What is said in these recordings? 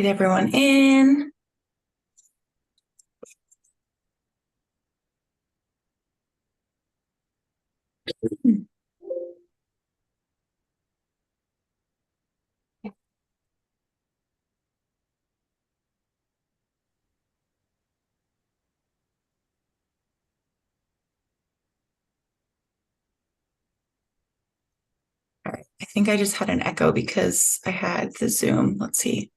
Get everyone in. All right. I think I just had an echo because I had the Zoom. Let's see.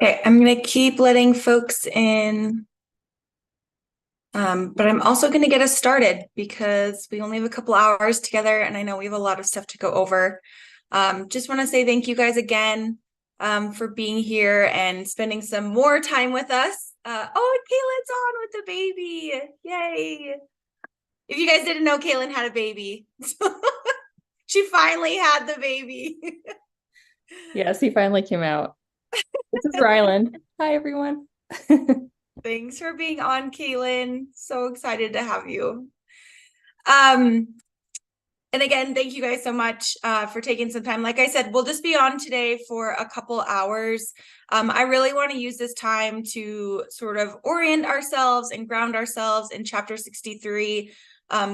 Okay, I'm going to keep letting folks in. But I'm also going to get us started because we only have a couple hours together and I know we have a lot of stuff to go over. Just want to say thank you guys again for being here and spending some more time with us. Oh, Kaylin's on with the baby. Yay. If you guys didn't know, Kaylin had a baby. She finally had the baby. Yes, he finally came out. This is Ryland. Hi, everyone. Thanks for being on, Kaylin. So excited to have you. And again, thank you guys so much for taking some time. Like I said, we'll just be on today for a couple hours. I really want to use this time to sort of orient ourselves and ground ourselves in chapter 63,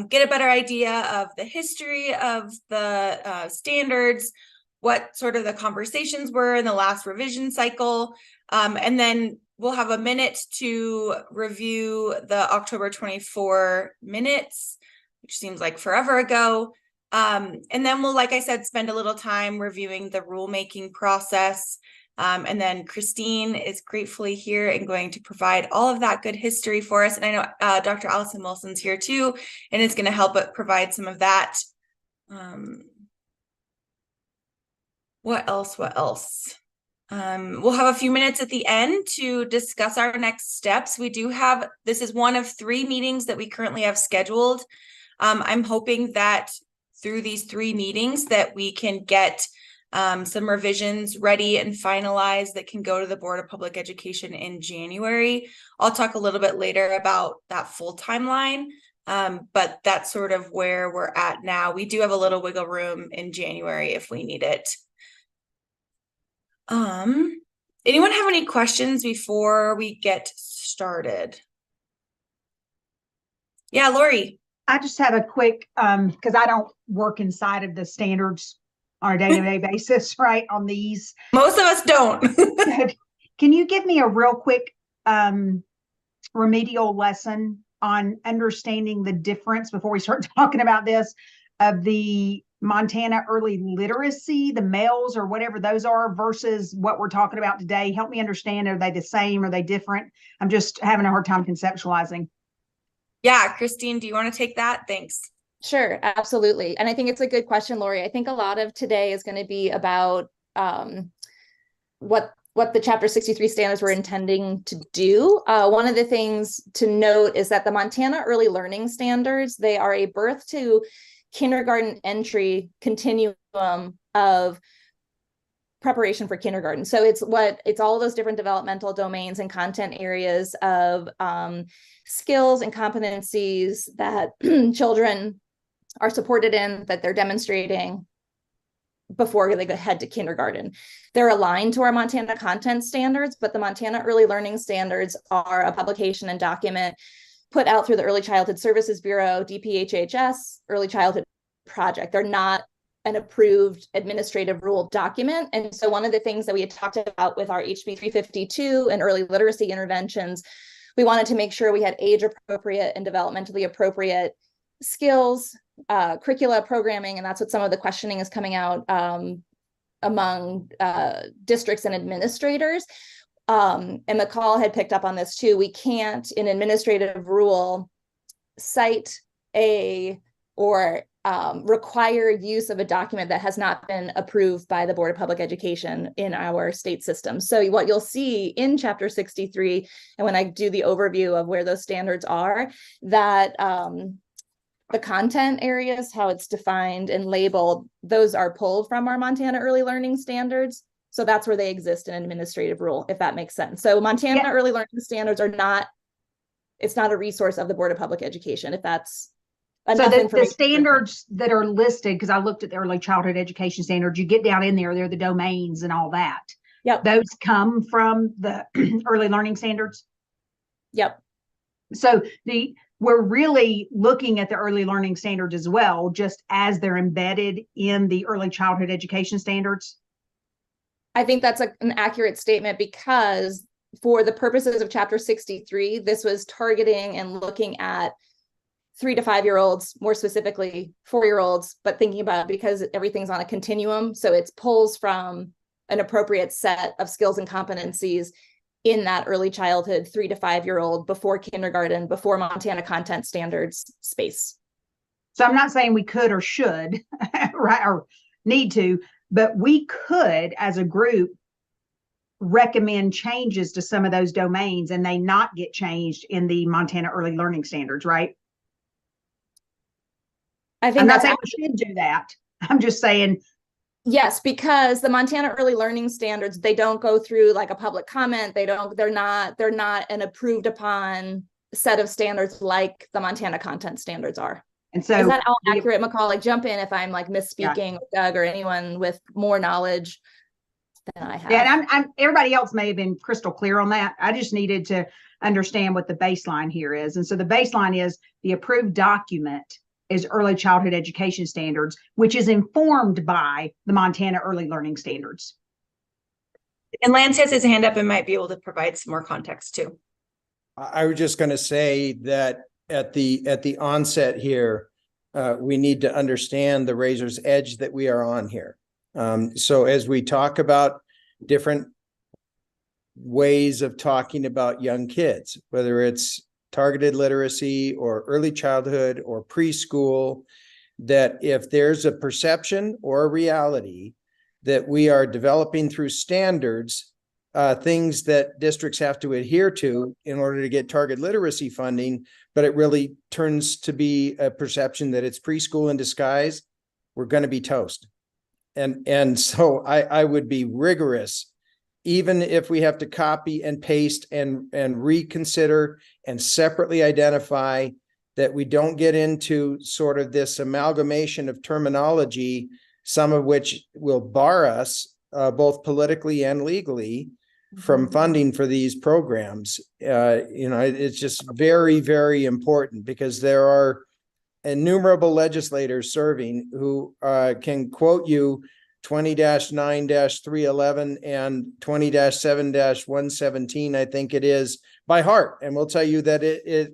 get a better idea of the history of the standards, what sort of the conversations were in the last revision cycle, and then we'll have a minute to review the October 24 minutes, which seems like forever ago. And then we'll, like I said, spend a little time reviewing the rulemaking process. And then Christine is gratefully here and going to provide all of that good history for us. And I know Dr. Allison Wilson's here too, and is going to help provide some of that. What else? We'll have a few minutes at the end to discuss our next steps. This is one of 3 meetings that we currently have scheduled. I'm hoping that through these 3 meetings that we can get some revisions ready and finalized that can go to the Board of Public Education in January. I'll talk a little bit later about that full timeline, but that's sort of where we're at now. We do have a little wiggle room in January if we need it. Anyone have any questions before we get started? Yeah, Lori. I just have a quick, because I don't work inside of the standards on a day-to-day basis, right, on these. Most of us don't. Can you give me a real quick remedial lesson on understanding the difference before we start talking about this of the Montana early literacy, the males or whatever those are versus what we're talking about today? Help me understand. Are they the same? Are they different? I'm just having a hard time conceptualizing. Yeah, Christine, do you want to take that? Thanks. Sure, absolutely. And I think it's a good question, Lori. I think a lot of today is going to be about what the Chapter 63 standards were intending to do. One of the things to note is that the Montana Early Learning Standards, they are a birth to kindergarten entry continuum of preparation for kindergarten. So it's all those different developmental domains and content areas of skills and competencies that children are supported in, that they're demonstrating before they head to kindergarten. They're aligned to our Montana content standards, but the Montana Early Learning Standards are a publication and document put out through the Early Childhood Services Bureau, DPHHS, Early Childhood Project. They're not an approved administrative rule document. And so one of the things that we had talked about with our HB 352 and early literacy interventions, we wanted to make sure we had age appropriate and developmentally appropriate skills, curricula, programming, and that's what some of the questioning is coming out among districts and administrators. And McCall had picked up on this too. We can't, in administrative rule, cite or require use of a document that has not been approved by the Board of Public Education in our state system. So what you'll see in Chapter 63, and when I do the overview of where those standards are, that the content areas, how it's defined and labeled, those are pulled from our Montana Early Learning Standards. So that's where they exist in administrative rule, if that makes sense. So Montana Early Learning Standards are not it's not a resource of the Board of Public Education, if that's So enough the information. standards that are listed, because I looked at the early childhood education standards, you get down in there, they're the domains and all that. Yep. Those come from the early learning standards. Yep. So we're really looking at the early learning standards as well, just as they're embedded in the early childhood education standards. I think that's an accurate statement, because for the purposes of Chapter 63, this was targeting and looking at 3 to 5 year olds, more specifically 4-year-olds, but thinking about it because everything's on a continuum. So it pulls from an appropriate set of skills and competencies in that early childhood 3 to 5 year old, before kindergarten, before Montana content standards space. So I'm not saying we could or should, right, or need to, but we could, as a group, recommend changes to some of those domains and they not get changed in the Montana early learning standards, right? I think I'm not that's saying we should do that. I'm just saying, yes, because the Montana early learning standards, they don't go through like a public comment. They're not an approved upon set of standards like the Montana content standards are. and so Is that all accurate, McCall? Like, jump in if I'm like misspeaking, Doug, or anyone with more knowledge than I have. yeah, and I'm everybody else may have been crystal clear on that. I just needed to understand what the baseline here is. And so the baseline is the approved document is early childhood education standards, which is informed by the Montana early learning standards. And Lance has his hand up and might be able to provide some more context too. I was just going to say that at the onset here, we need to understand the razor's edge that we are on here. So as we talk about different ways of talking about young kids, whether it's targeted literacy or early childhood or preschool, that if there's a perception or a reality that we are developing through standards, things that districts have to adhere to in order to get target literacy funding, but it really turns to be a perception that it's preschool in disguise, we're going to be toast. And so I would be rigorous, even if we have to copy and paste and reconsider and separately identify, that we don't get into sort of this amalgamation of terminology, some of which will bar us both politically and legally from funding for these programs. It's just very, very important, because there are innumerable legislators serving who can quote you 20-9-311 and 20-7-117, I think it is, by heart. And we'll tell you that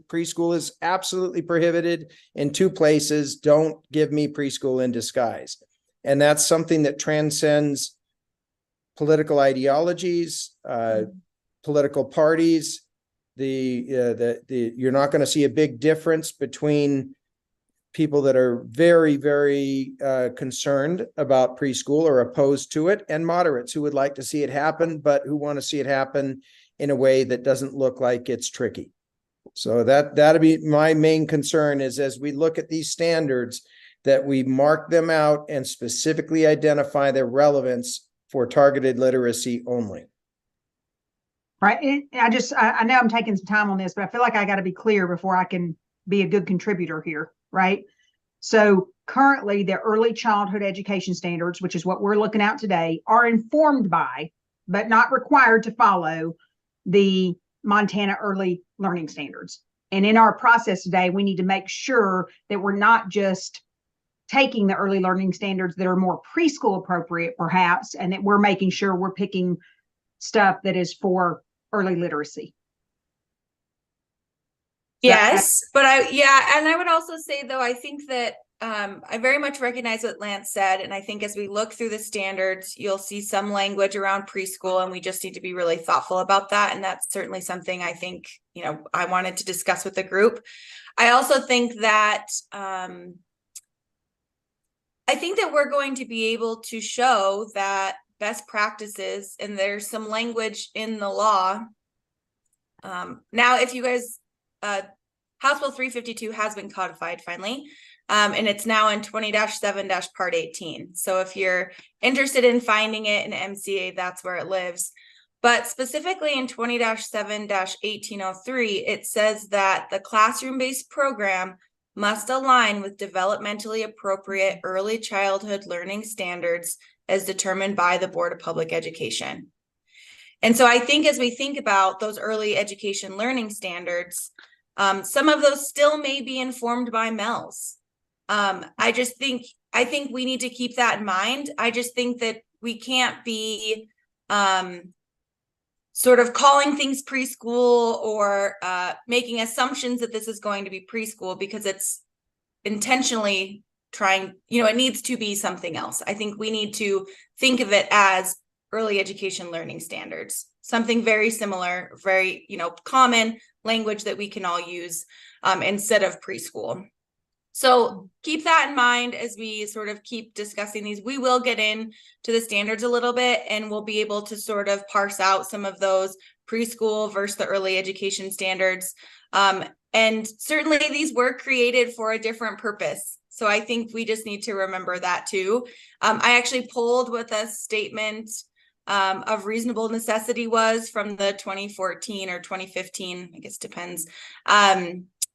preschool is absolutely prohibited in 2 places. Don't give me preschool in disguise. And that's something that transcends political ideologies, political parties. You're not going to see a big difference between people that are very, very concerned about preschool or opposed to it, and moderates who would like to see it happen, but who want to see it happen in a way that doesn't look like it's tricky. So that'll be my main concern, is as we look at these standards, that we mark them out and specifically identify their relevance for targeted literacy only. Right. I know I'm taking some time on this, but I feel like I got to be clear before I can be a good contributor here. Right. So currently the early childhood education standards, which is what we're looking at today, are informed by, but not required to follow, the Montana early learning standards. And in our process today, we need to make sure that we're not just taking the early learning standards that are more preschool appropriate, perhaps, and that we're making sure we're picking stuff that is for early literacy. Yes, but and I would also say, though, I think that I very much recognize what Lance said. And I think as we look through the standards, you'll see some language around preschool, and we just need to be really thoughtful about that. And that's certainly something I think, I wanted to discuss with the group. I also think that we're going to be able to show that best practices, and there's some language in the law. Now, if you guys, House Bill 352 has been codified finally, and it's now in 20-7 Part 18. So if you're interested in finding it in MCA, that's where it lives. But specifically in 20-7-1803, it says that the classroom-based program must align with developmentally appropriate early childhood learning standards as determined by the Board of Public Education. And so I think as we think about those early education learning standards, some of those still may be informed by MELS. I think we need to keep that in mind. I just think that we can't be sort of calling things preschool or making assumptions that this is going to be preschool because it's intentionally trying, it needs to be something else. I think we need to think of it as early education learning standards, something very similar, very, common language that we can all use instead of preschool. So keep that in mind as we sort of keep discussing these. We will get into the standards a little bit, and we'll be able to sort of parse out some of those preschool versus the early education standards. And certainly these were created for a different purpose. So I think we just need to remember that too. I actually pulled what the statement of reasonable necessity was from the 2014 or 2015, I guess depends,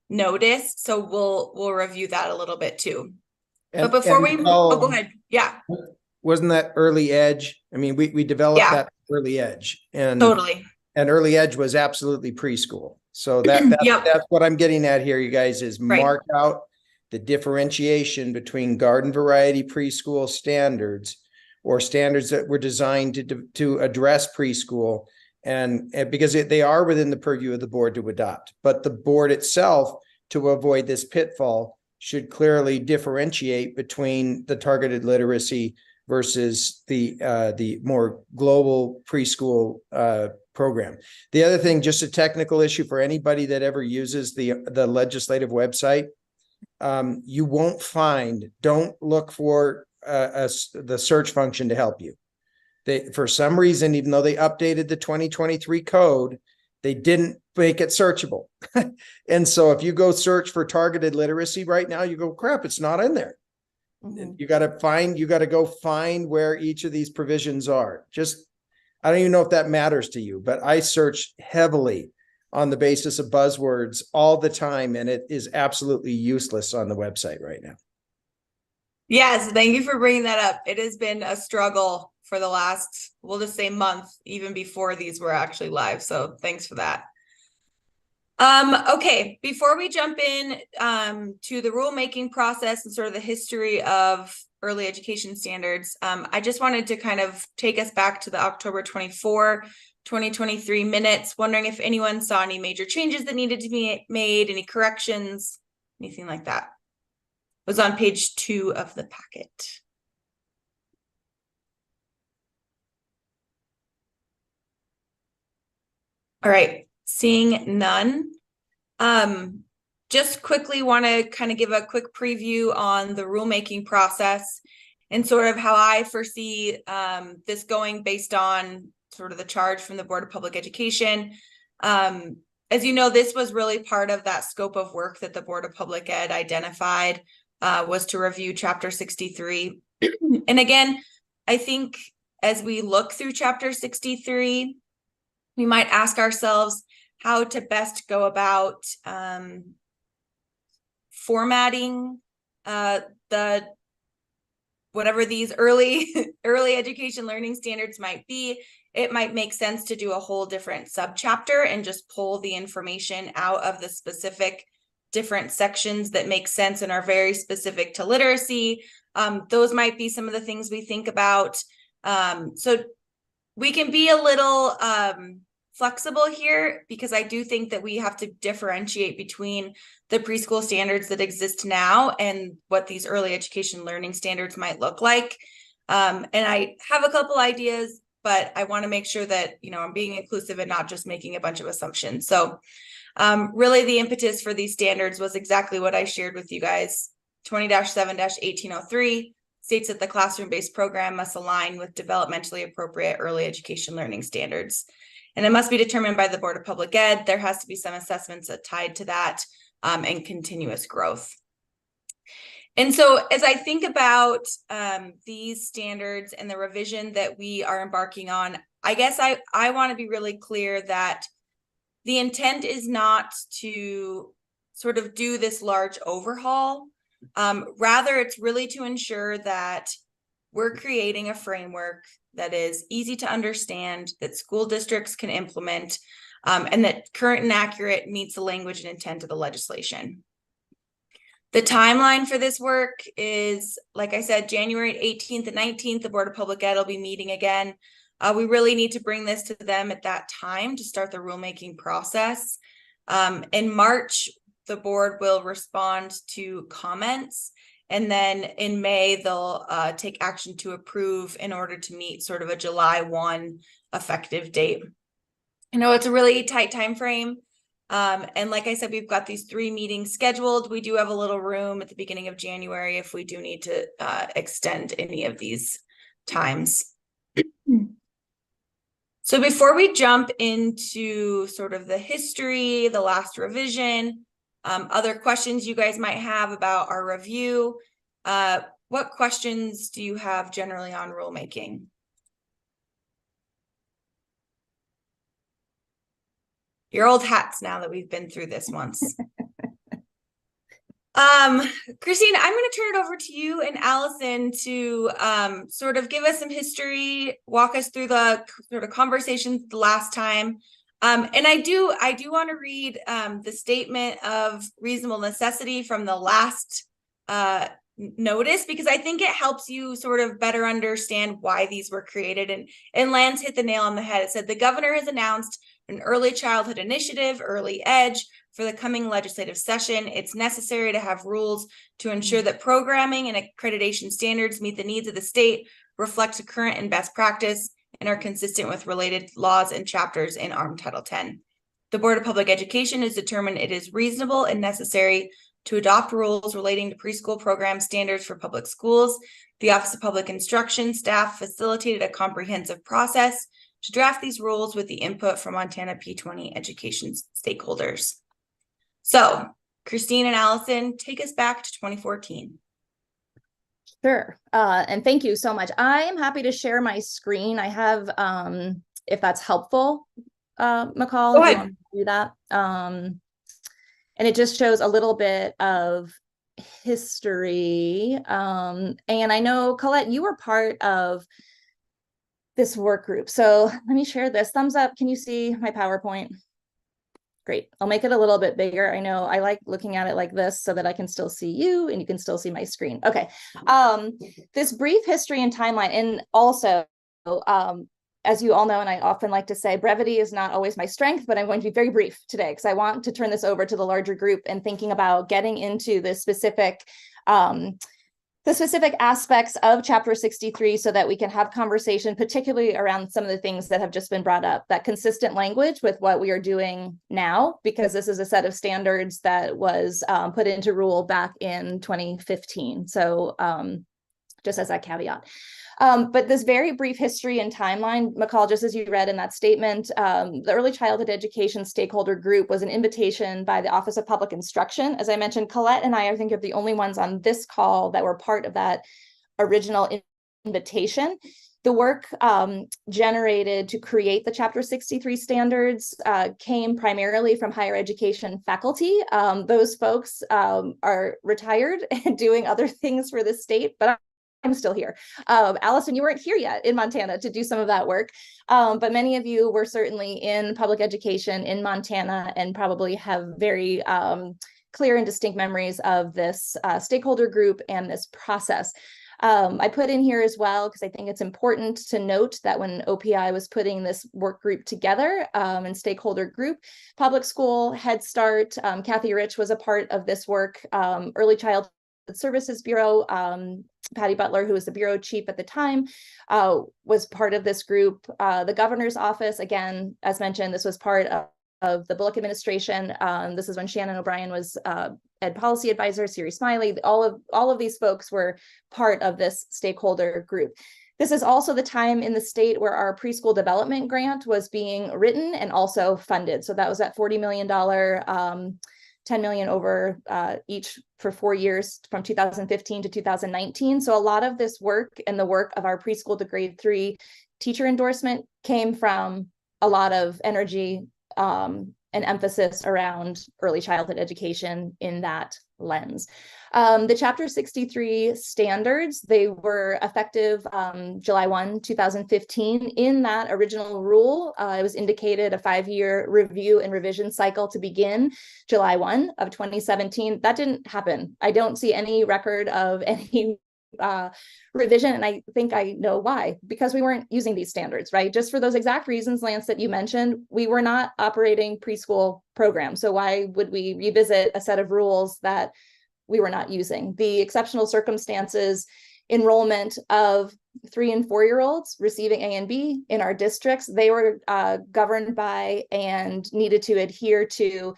notice. So we'll review that a little bit too. But before we go ahead. Yeah. Wasn't that early edge? I mean, we developed that early edge, and totally. And early edge was absolutely preschool. So that's what I'm getting at here, you guys, is mark out the differentiation between garden variety preschool standards or standards that were designed to address preschool, and because they are within the purview of the board to adopt. But the board itself, to avoid this pitfall, should clearly differentiate between the targeted literacy versus the more global preschool program. The other thing, just a technical issue for anybody that ever uses the legislative website, you won't find, don't look for the search function to help you. For some reason, even though they updated the 2023 code, they didn't make it searchable. And so if you go search for targeted literacy right now, you go, crap, it's not in there. Mm-hmm. You got to go find where each of these provisions are. I don't even know if that matters to you, but I search heavily on the basis of buzzwords all the time, and it is absolutely useless on the website right now. Yes, thank you for bringing that up. It has been a struggle for the last, we'll just say month, even before these were actually live. So thanks for that. Okay, before we jump in to the rulemaking process and sort of the history of early education standards, I just wanted to kind of take us back to the October 24, 2023 minutes, wondering if anyone saw any major changes that needed to be made, any corrections, anything like that. It was on page 2 of the packet. All right, seeing none. Just quickly want to kind of give a quick preview on the rulemaking process and sort of how I foresee this going based on sort of the charge from the Board of Public Education. As you know, this was really part of that scope of work that the Board of Public Ed identified, was to review Chapter 63. And again, I think as we look through Chapter 63, we might ask ourselves how to best go about formatting whatever these early education learning standards might be. It might make sense to do a whole different subchapter and just pull the information out of the specific different sections that make sense and are very specific to literacy. Those might be some of the things we think about. So we can be a little flexible here, because I do think that we have to differentiate between the preschool standards that exist now and what these early education learning standards might look like. And I have a couple ideas, but I want to make sure that, I'm being inclusive and not just making a bunch of assumptions. So really the impetus for these standards was exactly what I shared with you guys. 20-7-1803 states that the classroom-based program must align with developmentally appropriate early education learning standards. And it must be determined by the Board of Public Ed. There has to be some assessments tied to that and continuous growth. And so as I think about these standards and the revision that we are embarking on, I guess I want to be really clear that the intent is not to sort of do this large overhaul. Rather, it's really to ensure that we're creating a framework that is easy to understand, that school districts can implement, and that current and accurate meets the language and intent of the legislation. The timeline for this work is, like I said, January 18th and 19th, the Board of Public Ed will be meeting again. We really need to bring this to them at that time to start the rulemaking process. In March, the board will respond to comments, and then in May, they'll take action to approve in order to meet sort of a July 1 effective date. I know it's a really tight time frame. And like I said, we've got these 3 meetings scheduled. We do have a little room at the beginning of January if we do need to extend any of these times. So before we jump into sort of the history, the last revision, other questions you guys might have about our review, what questions do you have generally on rulemaking? Your old hats now that we've been through this once. Christine, I'm going to turn it over to you and Allison to sort of give us some history, walk us through the sort of conversations the last time. And I do want to read the statement of reasonable necessity from the last notice, because I think it helps you sort of better understand why these were created. And Lance hit the nail on the head. It said the governor has announced an early childhood initiative, Early Edge, for the coming legislative session. It's necessary to have rules to ensure that programming and accreditation standards meet the needs of the state, reflect the current and best practice, and are consistent with related laws and chapters in ARM Title 10. The Board of Public Education has determined it is reasonable and necessary to adopt rules relating to preschool program standards for public schools. The Office of Public Instruction staff facilitated a comprehensive process to draft these rules with the input from Montana P20 education stakeholders. So, Christine and Allison, take us back to 2014. Sure. And thank you so much. I am happy to share my screen. I have, if that's helpful, McCall, Go if you ahead. want to do that. And it just shows a little bit of history. And I know, Colette, you were part of this work group. So let me share this. Thumbs up. Can you see my PowerPoint? Great. I'll make it a little bit bigger. I know I like looking at it like this so that I can still see you and you can still see my screen. Okay. This brief history and timeline, and also, as you all know, and I often like to say, brevity is not always my strength, but I'm going to be very brief today because I want to turn this over to the larger group and thinking about getting into the specific aspects of Chapter 63 so that we can have conversation, particularly around some of the things that have just been brought up, that consistent language with what we are doing now, because this is a set of standards that was put into rule back in 2015. So just as that caveat. But this very brief history and timeline, McCall, just as you read in that statement, the Early Childhood Education Stakeholder Group was an invitation by the Office of Public Instruction. As I mentioned, Colette and I think, are the only ones on this call that were part of that original invitation. The work generated to create the Chapter 63 standards came primarily from higher education faculty. Those folks are retired and doing other things for the state, but I'm still here. Allison, you weren't here yet in Montana to do some of that work, but many of you were certainly in public education in Montana and probably have very clear and distinct memories of this stakeholder group and this process. I put in here as well, because I think it's important to note that when OPI was putting this work group together and stakeholder group, public school, Head Start, Kathy Rich was a part of this work, Early Childhood Services Bureau, Patty Butler, who was the bureau chief at the time, was part of this group. The governor's office, again, as mentioned, this was part of the Bullock administration. This is when Shannon O'Brien was Ed policy advisor, Siri Smiley. All of these folks were part of this stakeholder group. This is also the time in the state where our preschool development grant was being written and also funded. So that was that $40 million, 10 million over each for 4 years from 2015 to 2019. So a lot of this work and the work of our preschool to grade 3 teacher endorsement came from a lot of energy and emphasis around early childhood education in that lens. The Chapter 63 standards, they were effective July 1, 2015. In that original rule, it was indicated a 5-year review and revision cycle to begin July 1 of 2017. That didn't happen. I don't see any record of any revision, and I think I know why, because we weren't using these standards, right? Just for those exact reasons, Lance, that you mentioned, we were not operating preschool programs. So why would we revisit a set of rules that we were not using? The exceptional circumstances enrollment of 3 and 4-year-olds receiving A and B in our districts, they were governed by and needed to adhere to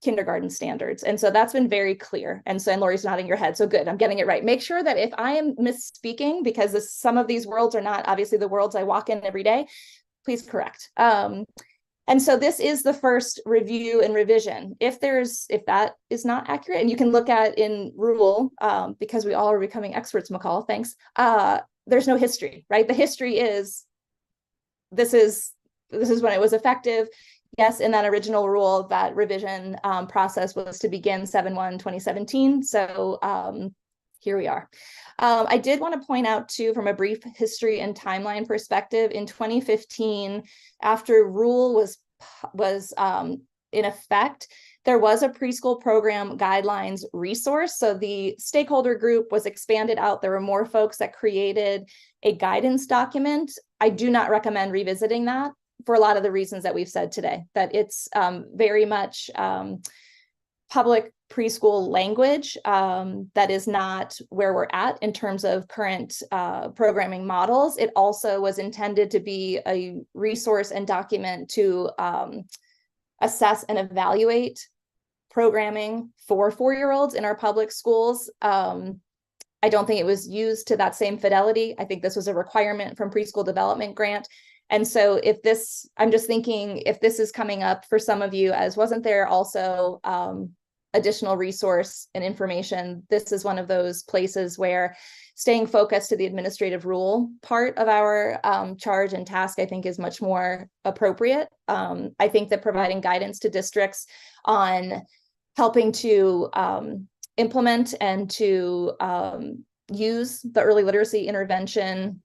kindergarten standards. And so that's been very clear. And Lori's nodding your head. So good, I'm getting it right. Make sure that if I am misspeaking, because some of these worlds are not obviously the worlds I walk in every day, please correct. And so this is the first review and revision. If that is not accurate, and you can look at in rule, because we all are becoming experts, McCall, thanks. There's no history, right? The history is, this is when it was effective. Yes, in that original rule, that revision process was to begin 7/1/2017. So here we are. I did want to point out too, from a brief history and timeline perspective, in 2015, after rule was in effect, there was a preschool program guidelines resource. So the stakeholder group was expanded out. There were more folks that created a guidance document. I do not recommend revisiting that, for a lot of the reasons that we've said today, that it's very much public preschool language that is not where we're at in terms of current programming models. It also was intended to be a resource and document to assess and evaluate programming for 4-year-olds in our public schools. I don't think it was used to that same fidelity. I think this was a requirement from Preschool Development Grant. And so I'm just thinking, if this is coming up for some of you, as wasn't there also additional resource and information, this is one of those places where staying focused to the administrative rule part of our charge and task, I think, is much more appropriate. I think that providing guidance to districts on helping to implement and to use the early literacy intervention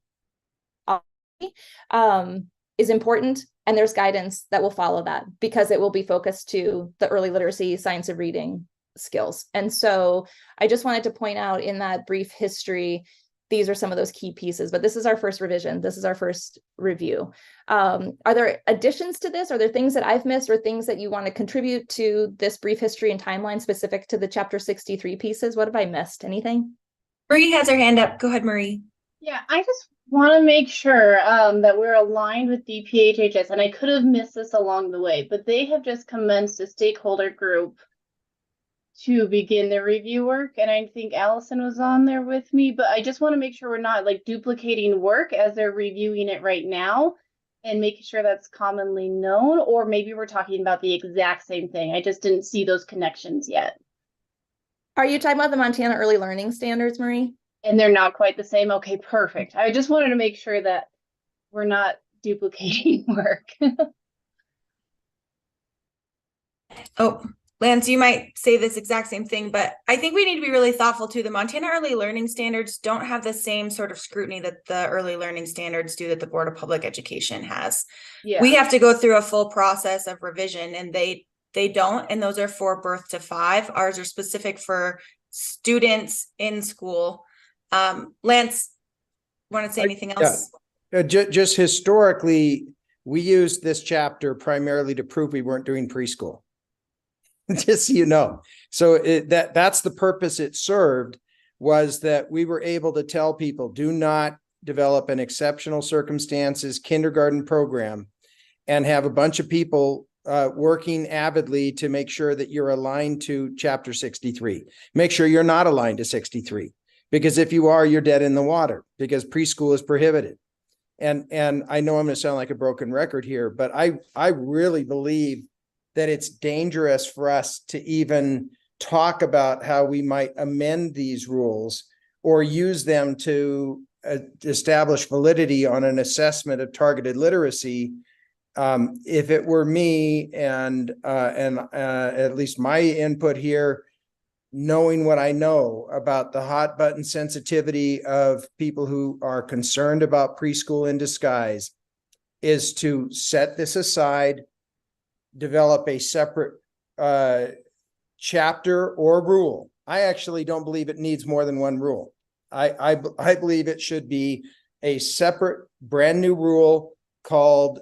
is important, and there's guidance that will follow that, because it will be focused to the early literacy, science of reading skills. And so I just wanted to point out in that brief history, these are some of those key pieces, but this is our first revision. This is our first review. Are there additions to this? Are there things that I've missed or things that you want to contribute to this brief history and timeline specific to the Chapter 63 pieces? What have I missed? Anything? Marie has her hand up. Go ahead, Marie. Yeah, I just want to make sure that we're aligned with DPHHS, and I could have missed this along the way, but they have just commenced a stakeholder group to begin their review work, and I think Allison was on there with me, but I just want to make sure we're not like duplicating work as they're reviewing it right now and making sure that's commonly known, or maybe we're talking about the exact same thing. I just didn't see those connections yet. Are you talking about the Montana Early Learning Standards, Marie? And they're not quite the same. Okay, perfect. I just wanted to make sure that we're not duplicating work. Oh, Lance, you might say this exact same thing, but I think we need to be really thoughtful too. The Montana Early Learning Standards don't have the same sort of scrutiny that the early learning standards do that the Board of Public Education has. Yeah. We have to go through a full process of revision, and they don't, and those are for birth to 5. Ours are specific for students in school. Lance, want to say anything else? Yeah. Just historically, we used this chapter primarily to prove we weren't doing preschool. Just so you know. So that's the purpose it served, was that we were able to tell people, do not develop an exceptional circumstances kindergarten program and have a bunch of people working avidly to make sure that you're aligned to Chapter 63. Make sure you're not aligned to 63. Because if you are, you're dead in the water, because preschool is prohibited. And I know I'm going to sound like a broken record here, but I really believe that it's dangerous for us to even talk about how we might amend these rules or use them to establish validity on an assessment of targeted literacy. If it were me and at least my input here, knowing what I know about the hot button sensitivity of people who are concerned about preschool in disguise, is to set this aside, develop a separate chapter or rule. I actually don't believe it needs more than one rule. I believe it should be a separate brand new rule called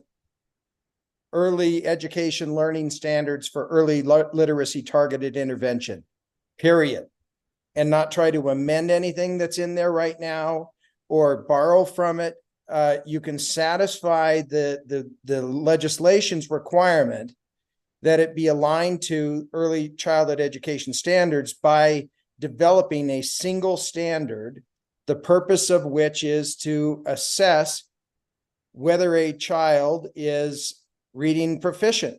Early Education Learning Standards for Early Literacy Targeted Intervention, period. And not try to amend anything that's in there right now or borrow from it. You can satisfy the legislation's requirement that it be aligned to early childhood education standards by developing a single standard, the purpose of which is to assess whether a child is reading proficient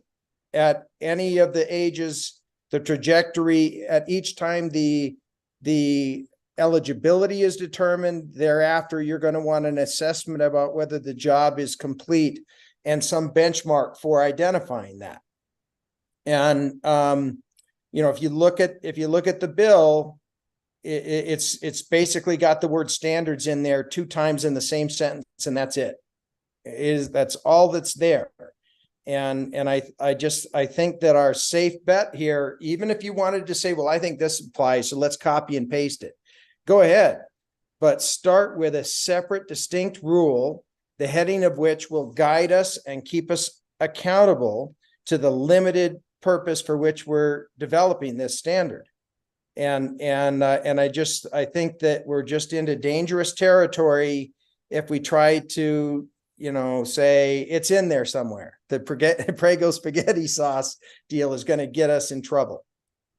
at any of the ages, the trajectory at each time the eligibility is determined. Thereafter, you're going to want an assessment about whether the job is complete and some benchmark for identifying that. And if you look at the bill, it's basically got the word standards in there 2 times in the same sentence, and that's it. That's all that's there. And I think that our safe bet here, even if you wanted to say, well, I think this applies, so let's copy and paste it, go ahead, but start with a separate, distinct rule, the heading of which will guide us and keep us accountable to the limited purpose for which we're developing this standard. And I think that we're just into dangerous territory if we try to, say it's in there somewhere. The Prego spaghetti sauce deal is going to get us in trouble.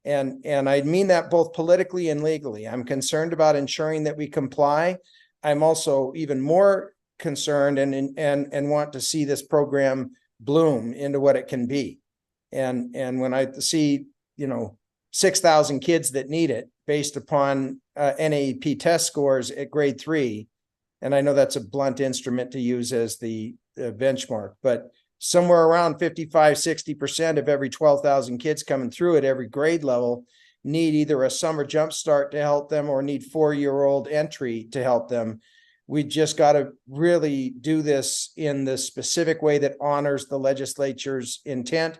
And I mean that both politically and legally. I'm concerned about ensuring that we comply. I'm also even more concerned and want to see this program bloom into what it can be. And when I see, 6,000 kids that need it based upon NAEP test scores at grade 3, and I know that's a blunt instrument to use as the benchmark, but somewhere around 55-60% of every 12,000 kids coming through at every grade level need either a summer jump start to help them or need 4-year-old entry to help them. We just got to really do this in the specific way that honors the legislature's intent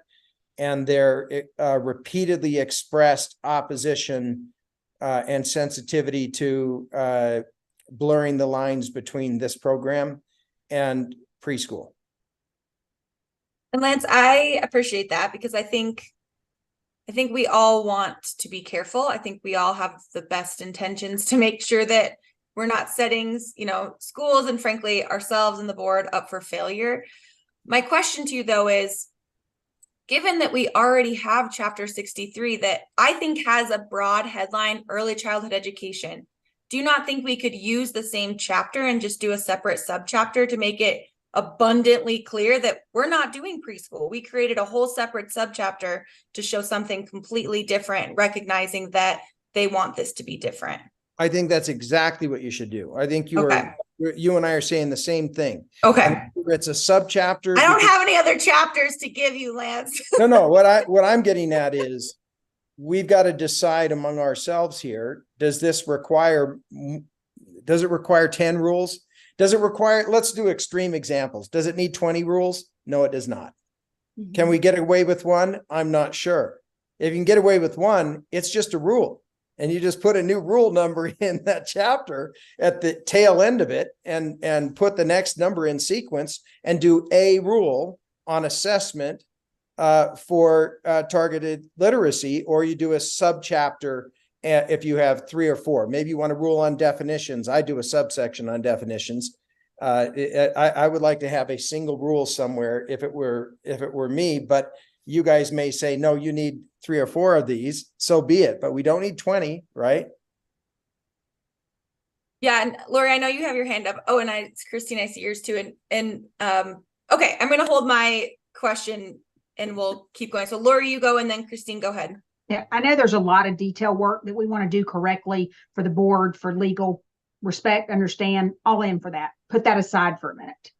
and their repeatedly expressed opposition and sensitivity to blurring the lines between this program and preschool. And Lance, I appreciate that because I think we all want to be careful. I think we all have the best intentions to make sure that we're not setting, schools and frankly ourselves and the board up for failure. My question to you though is, given that we already have Chapter 63 that I think has a broad headline, early childhood education, do you not think we could use the same chapter and just do a separate subchapter to make it abundantly clear that we're not doing preschool? We created a whole separate subchapter to show something completely different, recognizing that they want this to be different. I think that's exactly what you should do. I think you and I are saying the same thing. Okay. It's a subchapter. I don't have any other chapters to give you, Lance. No. What I'm getting at is we've got to decide among ourselves here. Does it require 10 rules? Does it require, let's do extreme examples. Does it need 20 rules? No, it does not. Mm-hmm. Can we get away with 1? I'm not sure. If you can get away with 1, it's just a rule. And you just put a new rule number in that chapter at the tail end of it and put the next number in sequence and do a rule on assessment for targeted literacy, or you do a subchapter if you have 3 or 4. Maybe you want to rule on definitions. I do a subsection on definitions. I would like to have a single rule somewhere if it were me, but you guys may say, no, you need 3 or 4 of these, so be it, but we don't need 20, right? Yeah. And Lori, I know you have your hand up. Oh, and Christine, I see yours too. Okay, I'm going to hold my question and we'll keep going. So Lori, you go, and then Christine, go ahead. Yeah, I know there's a lot of detail work that we want to do correctly for the board, for legal respect, understand, all in for that. Put that aside for a minute.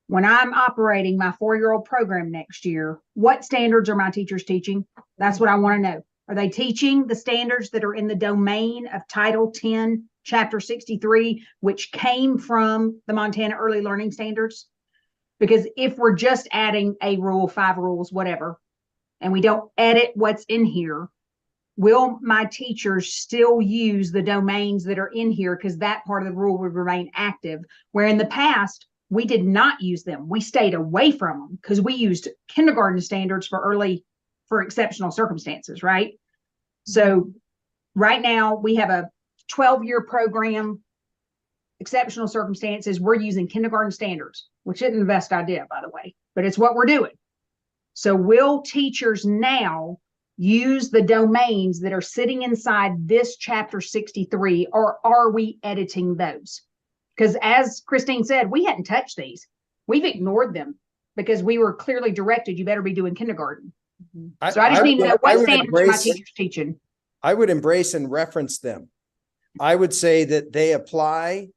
When I'm operating my 4-year-old program next year, what standards are my teachers teaching? That's what I want to know. Are they teaching the standards that are in the domain of Title 10, Chapter 63, which came from the Montana Early Learning Standards? Because if we're just adding a rule, 5 rules, whatever, and we don't edit what's in here, will my teachers still use the domains that are in here? Because that part of the rule would remain active, where in the past, we did not use them. We stayed away from them because we used kindergarten standards for exceptional circumstances, right? So right now we have a 12-year program, exceptional circumstances. We're using kindergarten standards, which isn't the best idea, by the way, but it's what we're doing. So will teachers now use the domains that are sitting inside this Chapter 63, or are we editing those? Because as Christine said, we hadn't touched these. We've ignored them because we were clearly directed, you better be doing kindergarten. So I just need to know what standards my teachers teaching. I would embrace and reference them. I would say that they apply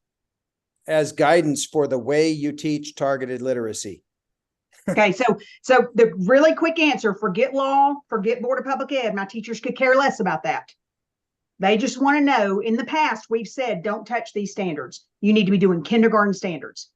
as guidance for the way you teach targeted literacy. Okay, so the really quick answer, forget law, forget Board of Public Ed. My teachers could care less about that. They just want to know, in the past, we've said, don't touch these standards. You need to be doing kindergarten standards.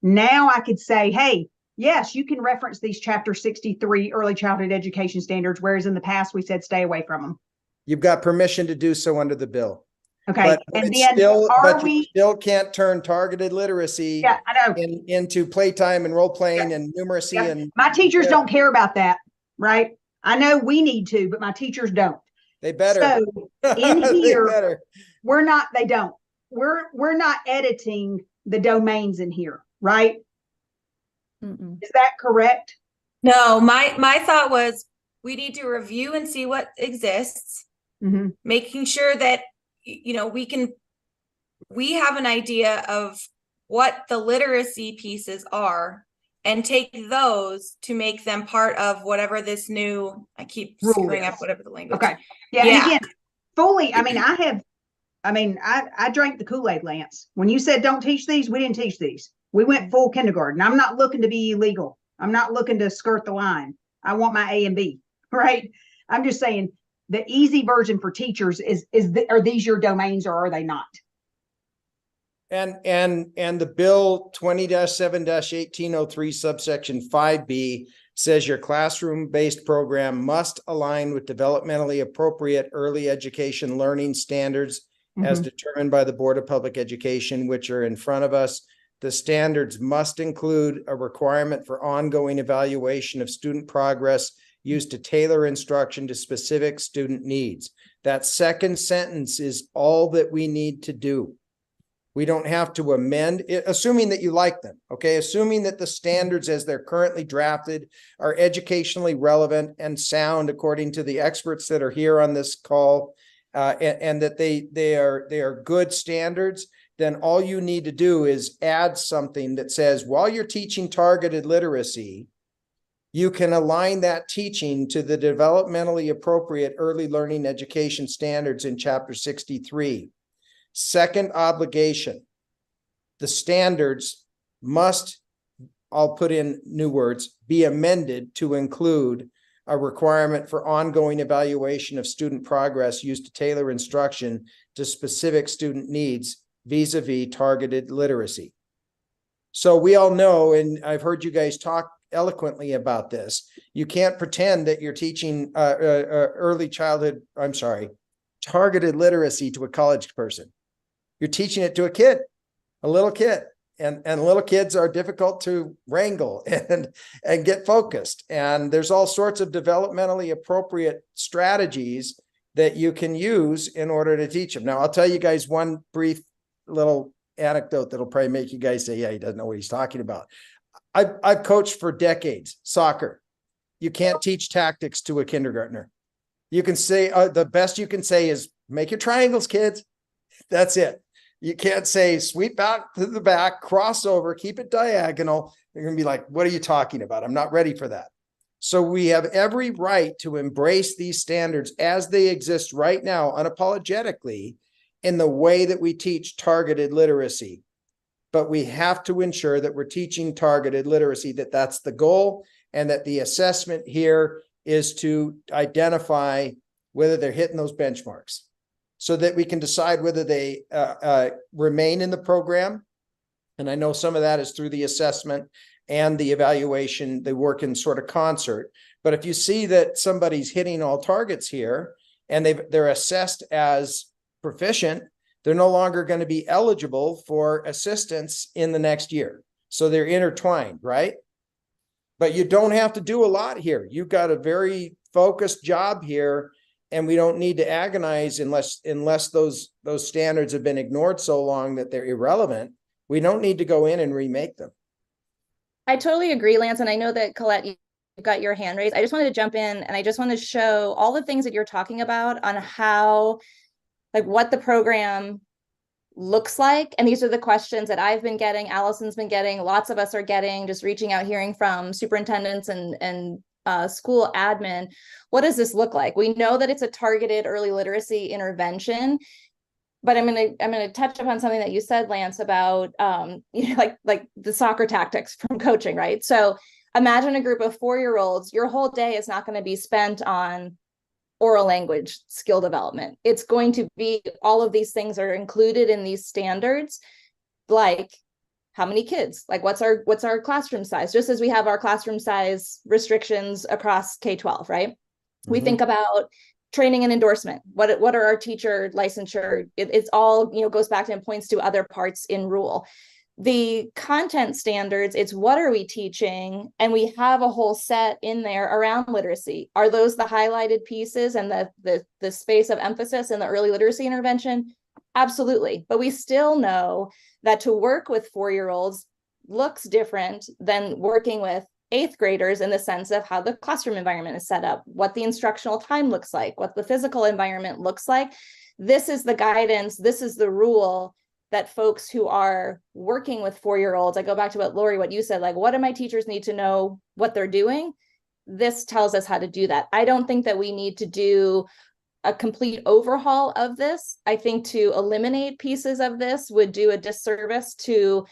Now I could say, hey, yes, you can reference these Chapter 63 early childhood education standards, whereas in the past we said stay away from them. You've got permission to do so under the bill. Okay, but and it's then still, are but we? you still can't turn targeted literacy Yeah, I know. into playtime and role playing and numeracy. Yeah. And my teachers don't care about that, right? I know we need to, but my teachers don't. They better. So in here, better. we're not. They don't. We're not editing the domains in here, right? Is that correct? No, my thought was we need to review and see what exists, making sure that, you know, we have an idea of what the literacy pieces are and take those to make them part of whatever this new, I keep screwing up whatever the language. Okay. Yeah. And again, fully, I drank the Kool-Aid, Lance. When you said don't teach these, we didn't teach these. We went full kindergarten. I'm not looking to be illegal. I'm not looking to skirt the line. I want my A and B, right? I'm just saying the easy version for teachers are these your domains or are they not? And the bill 20-7-1803 subsection 5B says your classroom-based program must align with developmentally appropriate early education learning standards as determined by the Board of Public Education, which are in front of us. The standards must include a requirement for ongoing evaluation of student progress used to tailor instruction to specific student needs. That second sentence is all that we need to do. We don't have to amend it, assuming that you like them, okay? Assuming that the standards as they're currently drafted are educationally relevant and sound according to the experts that are here on this call, and that they are good standards, then all you need to do is add something that says, while you're teaching targeted literacy, you can align that teaching to the developmentally appropriate early learning education standards in Chapter 63. Second obligation, the standards must, I'll put in new words, be amended to include a requirement for ongoing evaluation of student progress used to tailor instruction to specific student needs vis-a-vis targeted literacy. So we all know, and I've heard you guys talk eloquently about this, you can't pretend that you're teaching targeted literacy to a college person. You're teaching it to a kid, a little kid, and little kids are difficult to wrangle and get focused. And there's all sorts of developmentally appropriate strategies that you can use in order to teach them. Now, I'll tell you guys one brief little anecdote that'll probably make you guys say, yeah, he doesn't know what he's talking about. I've coached for decades, soccer. You can't teach tactics to a kindergartner. You can say, the best you can say is make your triangles, kids. That's it. You can't say sweep back to the back, cross over, keep it diagonal. They're going to be like, what are you talking about? I'm not ready for that. So we have every right to embrace these standards as they exist right now, unapologetically, in the way that we teach targeted literacy. But we have to ensure that we're teaching targeted literacy, that that's the goal, and that the assessment here is to identify whether they're hitting those benchmarks so that we can decide whether they remain in the program. And I know some of that is through the assessment and the evaluation. They work in sort of concert. But if you see that somebody's hitting all targets here and they're assessed as proficient, they're no longer going to be eligible for assistance in the next year. So they're intertwined, right? But you don't have to do a lot here. You've got a very focused job here, and we don't need to agonize unless those standards have been ignored so long that they're irrelevant. We don't need to go in and remake them. I totally agree, Lance. And I know that Colette, you've got your hand raised. I just wanted to jump in, and I just want to show all the things that you're talking about on how, like, what the program looks like. And these are the questions that I've been getting, Allison's been getting, lots of us are getting, just reaching out, hearing from superintendents and school admin. What does this look like? We know that it's a targeted early literacy intervention, but I'm gonna touch upon something that you said, Lance, about like the soccer tactics from coaching, right? So imagine a group of 4-year-olds. Your whole day is not going to be spent on oral language skill development. It's going to be, all of these things are included in these standards, like how many kids, like what's our classroom size, just as we have our classroom size restrictions across K-12, right? Mm-hmm. We think about training and endorsement. What are our teacher licensure? It's all, goes back and points to other parts in rule. The content standards, it's what are we teaching? And we have a whole set in there around literacy. Are those the highlighted pieces and the space of emphasis in the early literacy intervention? Absolutely. But we still know that to work with 4-year-olds looks different than working with 8th graders in the sense of how the classroom environment is set up, what the instructional time looks like, what the physical environment looks like. This is the guidance. This is the rule that folks who are working with 4-year-olds, I go back to what you said, like, what do my teachers need to know what they're doing? This tells us how to do that. I don't think that we need to do a complete overhaul of this. I think to eliminate pieces of this would do a disservice to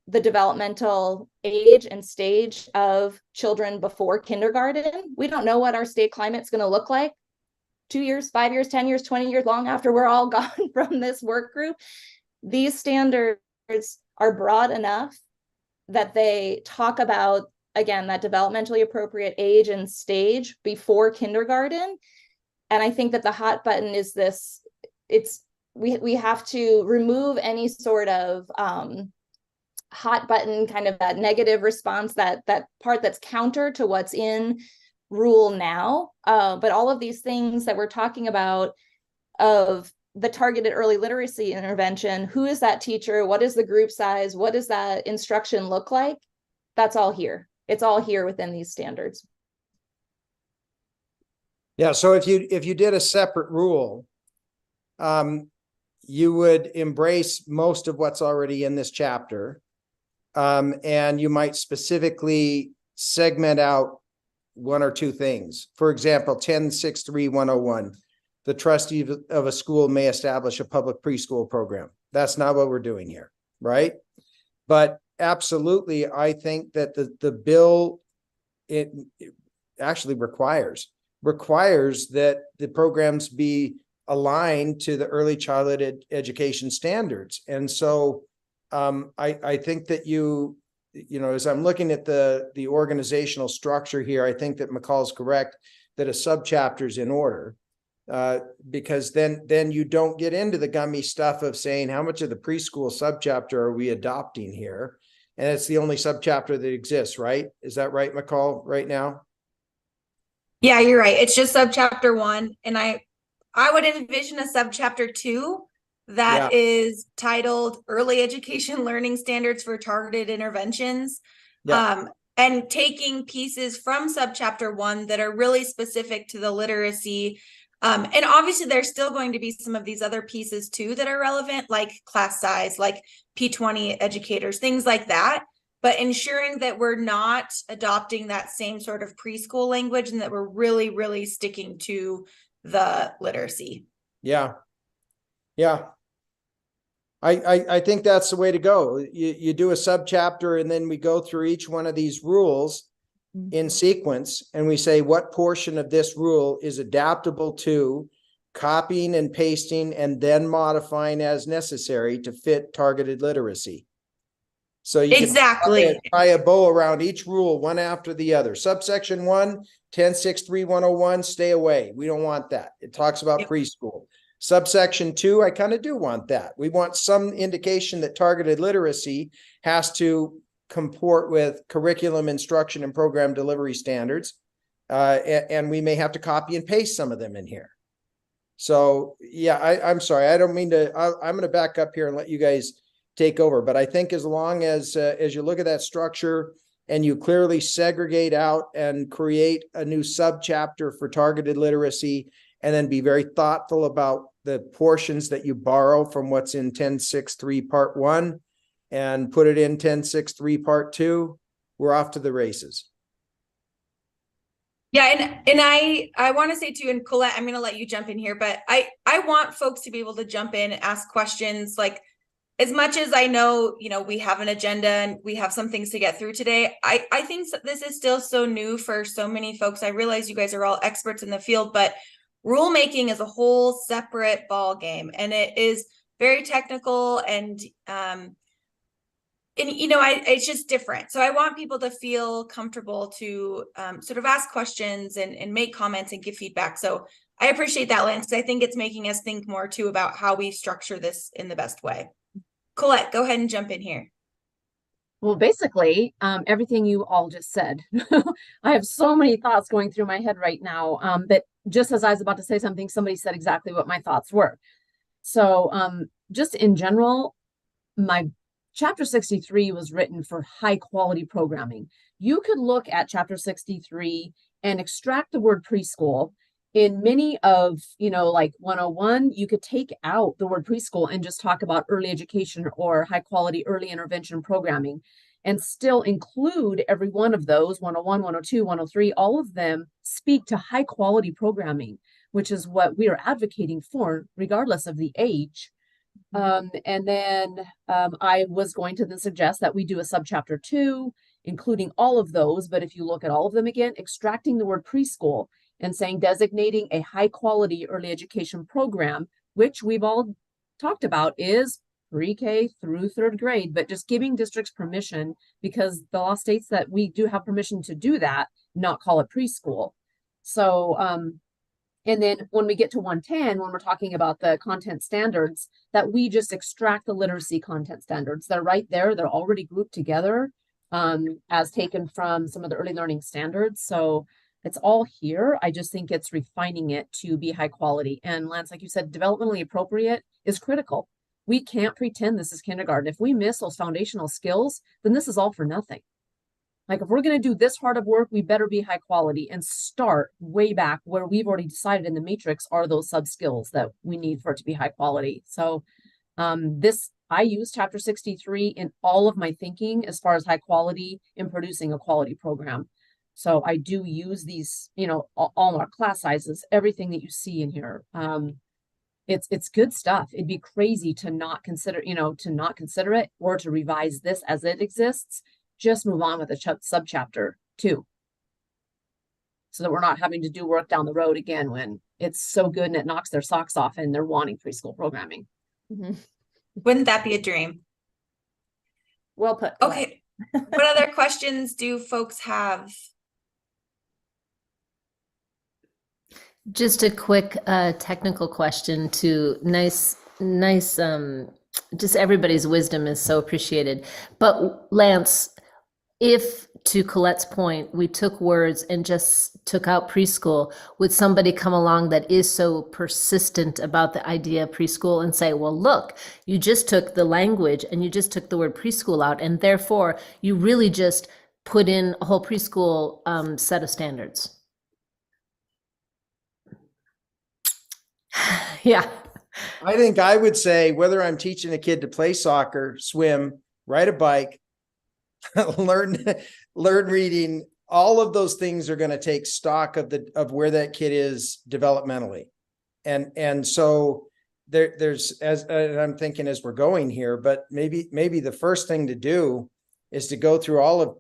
the developmental age and stage of children before kindergarten. We don't know what our state climate's going to look like 2 years, 5 years, 10 years, 20 years, long after we're all gone from this work group. These standards are broad enough that they talk about, again, that developmentally appropriate age and stage before kindergarten. And I think that the hot button is this, we have to remove any sort of hot button, kind of that negative response, that part that's counter to what's in rule now. But all of these things that we're talking about of the targeted early literacy intervention, who is that teacher? What is the group size? What does that instruction look like? That's all here. It's all here within these standards. Yeah. So if you did a separate rule, you would embrace most of what's already in this chapter. And you might specifically segment out one or two things. For example, 10.6.3.101. The trustee of a school may establish a public preschool program. That's not what we're doing here, right? But absolutely, I think that the bill, it actually requires that the programs be aligned to the early childhood education standards. And so I think that as I'm looking at the organizational structure here, I think that McCall's correct that a subchapter is in order. Because then you don't get into the gummy stuff of saying how much of the preschool subchapter are we adopting here? And it's the only subchapter that exists, right? Is that right, McCall, right now? Yeah, you're right. It's just subchapter 1. And I would envision a subchapter 2 that is titled Early Education Learning Standards for Targeted Interventions. Yeah. And taking pieces from subchapter 1 that are really specific to the literacy. And obviously there's still going to be some of these other pieces too that are relevant, like class size, like P20 educators, things like that. But ensuring that we're not adopting that same sort of preschool language and that we're really, really sticking to the literacy. Yeah. Yeah. I think that's the way to go. You do a subchapter and then we go through each one of these rules in sequence and we say what portion of this rule is adaptable to copying and pasting and then modifying as necessary to fit targeted literacy. So you Exactly. can tie a bow around each rule one after the other. Subsection 1, 10.6.3.101, stay away. We don't want that. It talks about Yep. preschool. Subsection 2, I kind of do want that. We want some indication that targeted literacy has to comport with curriculum instruction and program delivery standards. And we may have to copy and paste some of them in here. So yeah, I'm sorry. I don't mean to, I'm going to back up here and let you guys take over. But I think as long as you look at that structure and you clearly segregate out and create a new subchapter for targeted literacy, and then be very thoughtful about the portions that you borrow from what's in 10.6.3 part 1 and put it in 10.6.3 part 2, we're off to the races. Yeah, and I want to say too, and Colette, I'm going to let you jump in here, but I want folks to be able to jump in and ask questions. Like, as much as I know, we have an agenda and we have some things to get through today, I think this is still so new for so many folks. I realize you guys are all experts in the field, but rulemaking is a whole separate ball game, and it is very technical and it's just different. So I want people to feel comfortable to sort of ask questions and make comments and give feedback. So I appreciate that, Lance, because I think it's making us think more too about how we structure this in the best way. Colette, go ahead and jump in here. Well, basically, everything you all just said. I have so many thoughts going through my head right now, that just as I was about to say something, somebody said exactly what my thoughts were. So just in general, my Chapter 63 was written for high quality programming. You could look at Chapter 63 and extract the word preschool. In many of, like 101, you could take out the word preschool and just talk about early education or high quality early intervention programming and still include every one of those, 101, 102, 103, all of them speak to high quality programming, which is what we are advocating for, regardless of the age. And then I was going to then suggest that we do a subchapter 2, including all of those. But if you look at all of them again, extracting the word preschool and saying designating a high quality early education program, which we've all talked about is pre-K through 3rd grade, but just giving districts permission, because the law states that we do have permission to do that, not call it preschool. So, and then when we get to 110, when we're talking about the content standards, that we just extract the literacy content standards. They're right there. They're already grouped together as taken from some of the early learning standards. So it's all here. I just think it's refining it to be high quality. And Lance, like you said, developmentally appropriate is critical. We can't pretend this is kindergarten. If we miss those foundational skills, then this is all for nothing. Like, if we're going to do this hard of work, we better be high quality and start way back where we've already decided in the matrix are those sub skills that we need for it to be high quality. So I use Chapter 63 in all of my thinking as far as high quality in producing a quality program. So I do use these, all our class sizes, everything that you see in here. It's good stuff. It'd be crazy to not consider, it or to revise this as it exists. Just move on with a subchapter 2, so that we're not having to do work down the road again when it's so good and it knocks their socks off and they're wanting preschool programming. Mm-hmm. Wouldn't that be a dream? Well put. Okay. What other questions do folks have? Just a quick technical question to just everybody's wisdom is so appreciated. But Lance, if, to Colette's point, we took words and just took out preschool, would somebody come along that is so persistent about the idea of preschool and say, well, look, you just took the language and you just took the word preschool out, and therefore you really just put in a whole preschool set of standards? Yeah. I think I would say whether I'm teaching a kid to play soccer, swim, ride a bike, learn reading, all of those things are going to take stock of where that kid is developmentally. And so there's and I'm thinking as we're going here, but maybe the first thing to do is to go through all of,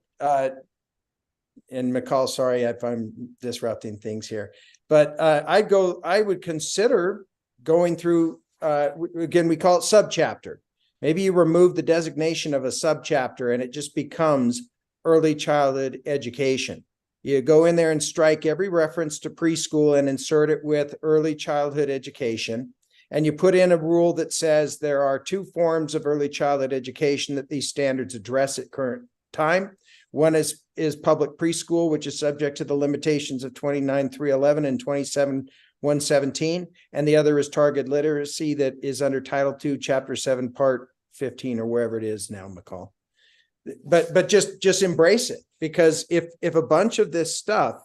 and McCall, sorry if I'm disrupting things here, but I would consider going through, again, we call it subchapter. Maybe you remove the designation of a subchapter and it just becomes early childhood education. You go in there and strike every reference to preschool and insert it with early childhood education. And you put in a rule that says there are two forms of early childhood education that these standards address at current time. One is public preschool, which is subject to the limitations of 29.311 and 27.117. And the other is targeted literacy that is under Title II, Chapter 7, Part 15, or wherever it is now, McCall. But just embrace it, because if a bunch of this stuff,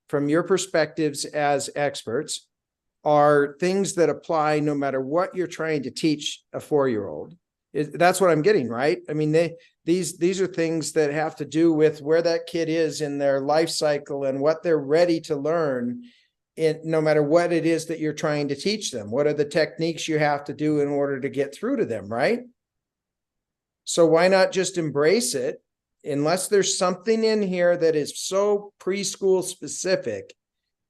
from your perspectives as experts, are things that apply no matter what you're trying to teach a 4-year-old, that's what I'm getting, right? I mean, these are things that have to do with where that kid is in their life cycle and what they're ready to learn, no matter what it is that you're trying to teach them. What are the techniques you have to do in order to get through to them, right? So why not just embrace it, unless there's something in here that is so preschool specific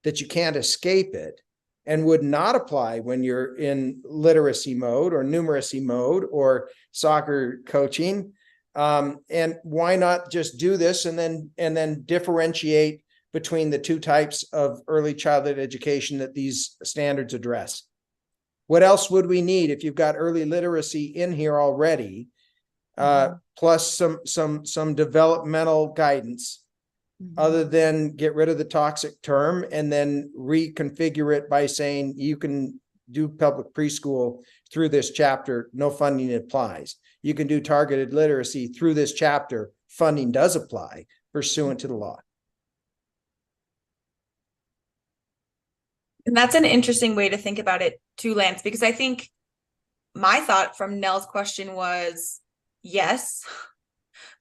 that you can't escape it and would not apply when you're in literacy mode or numeracy mode or soccer coaching. And why not just do this and then differentiate between the two types of early childhood education that these standards address? What else would we need if you've got early literacy in here already? Plus some developmental guidance, other than get rid of the toxic term and then reconfigure it by saying you can do public preschool through this chapter, no funding applies. You can do targeted literacy through this chapter, funding does apply pursuant to the law. And that's an interesting way to think about it too, Lance, because I think my thought from Nell's question was, yes,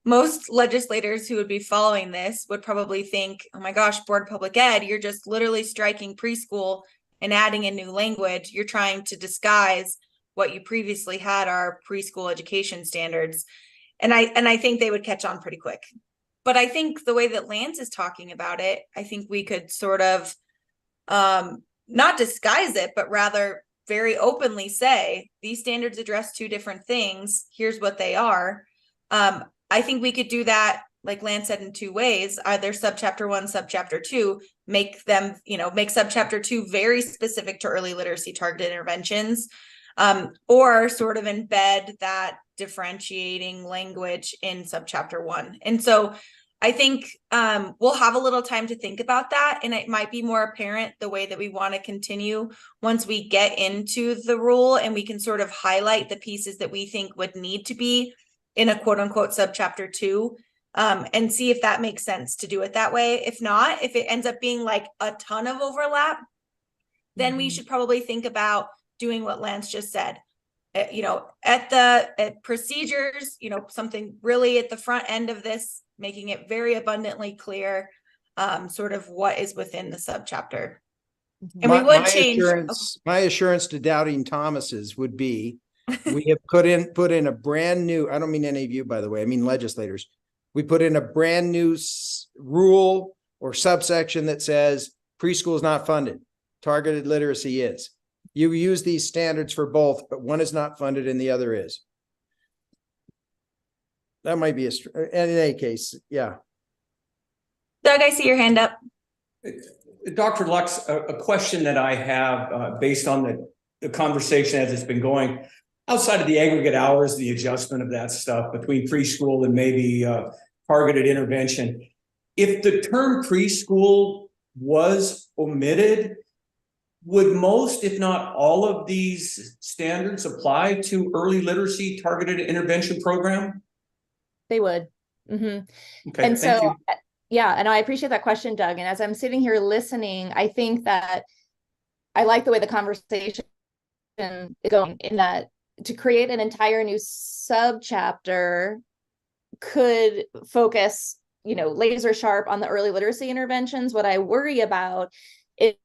most legislators who would be following this would probably think, oh my gosh, Board of Public Ed, you're just literally striking preschool and adding a new language. You're trying to disguise what you previously had are preschool education standards. And I think they would catch on pretty quick. But I think the way that Lance is talking about it, I think we could sort of not disguise it, but rather very openly say these standards address two different things. Here's what they are. I think we could do that, like Lance said, in two ways, either subchapter 1, subchapter 2, make subchapter 2 very specific to early literacy targeted interventions, or sort of embed that differentiating language in subchapter 1. And so I think we'll have a little time to think about that, and it might be more apparent the way that we want to continue once we get into the rule and we can sort of highlight the pieces that we think would need to be in a quote unquote subchapter 2, and see if that makes sense to do it that way. If not, if it ends up being like a ton of overlap, then we should probably think about doing what Lance just said. At procedures, something really at the front end of this, making it very abundantly clear, sort of what is within the subchapter. And we would change. My assurance to doubting Thomas's would be, we have put in a brand new, I don't mean any of you, by the way, I mean legislators. We put in a brand new rule or subsection that says preschool is not funded. Targeted literacy is. You use these standards for both, but one is not funded and the other is. That might be in any case, yeah. Doug, I see your hand up. Dr. Lux, a question that I have based on the conversation as it's been going, outside of the aggregate hours, the adjustment of that stuff between preschool and maybe targeted intervention, if the term preschool was omitted, would most, if not all of these standards apply to early literacy targeted intervention program? They would. Mm-hmm. Okay, and thank you. Yeah, and I appreciate that question, Doug. And as I'm sitting here listening, I think that I like the way the conversation is going, in that to create an entire new subchapter could focus, laser sharp on the early literacy interventions. What I worry about is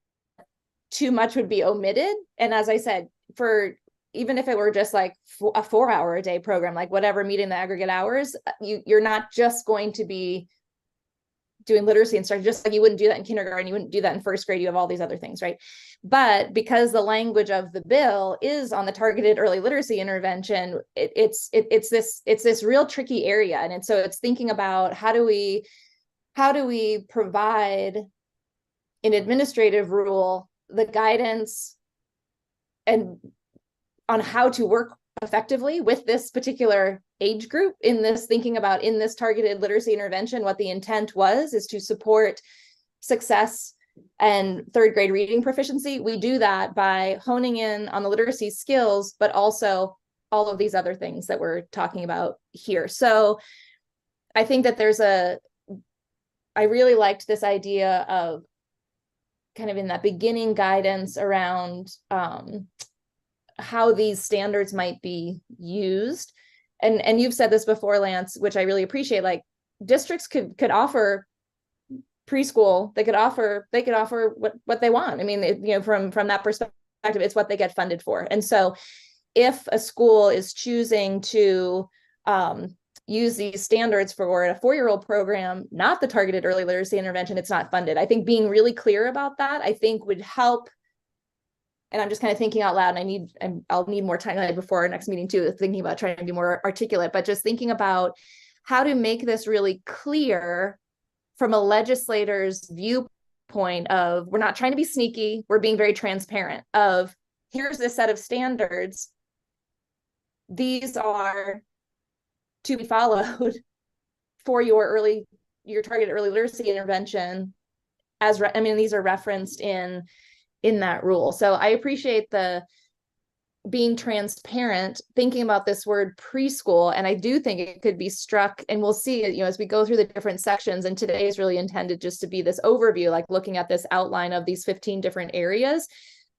too much would be omitted. And as I said, for even if it were just like a 4 hour a day program, like whatever, meeting the aggregate hours, you're not just going to be doing literacy and stuff, just like you wouldn't do that in kindergarten, you wouldn't do that in first grade, you have all these other things, right? But because the language of the bill is on the targeted early literacy intervention, it's this real tricky area. And so it's thinking about how do we provide an administrative rule, the guidance and on how to work effectively with this particular age group in this thinking about in this targeted literacy intervention. What the intent was is to support success and third grade reading proficiency. We do that by honing in on the literacy skills, but also all of these other things that we're talking about here. So I think that I really liked this idea of kind of in that beginning guidance around how these standards might be used. And you've said this before, Lance, which I really appreciate, like districts could offer preschool, they could offer what they want. I mean, from that perspective, it's what they get funded for. And so if a school is choosing to use these standards for a 4-year-old program, not the targeted early literacy intervention, it's not funded. I think being really clear about that, I think would help. And I'm just kind of thinking out loud, and I'll need more time before our next meeting too, thinking about trying to be more articulate, but just thinking about how to make this really clear from a legislator's viewpoint of, we're not trying to be sneaky, we're being very transparent of, here's this set of standards. These are to be followed for your targeted early literacy intervention. These are referenced in that rule. So I appreciate the being transparent, thinking about this word preschool. And I do think it could be struck, and we'll see it, as we go through the different sections. And today is really intended just to be this overview, like looking at this outline of these 15 different areas.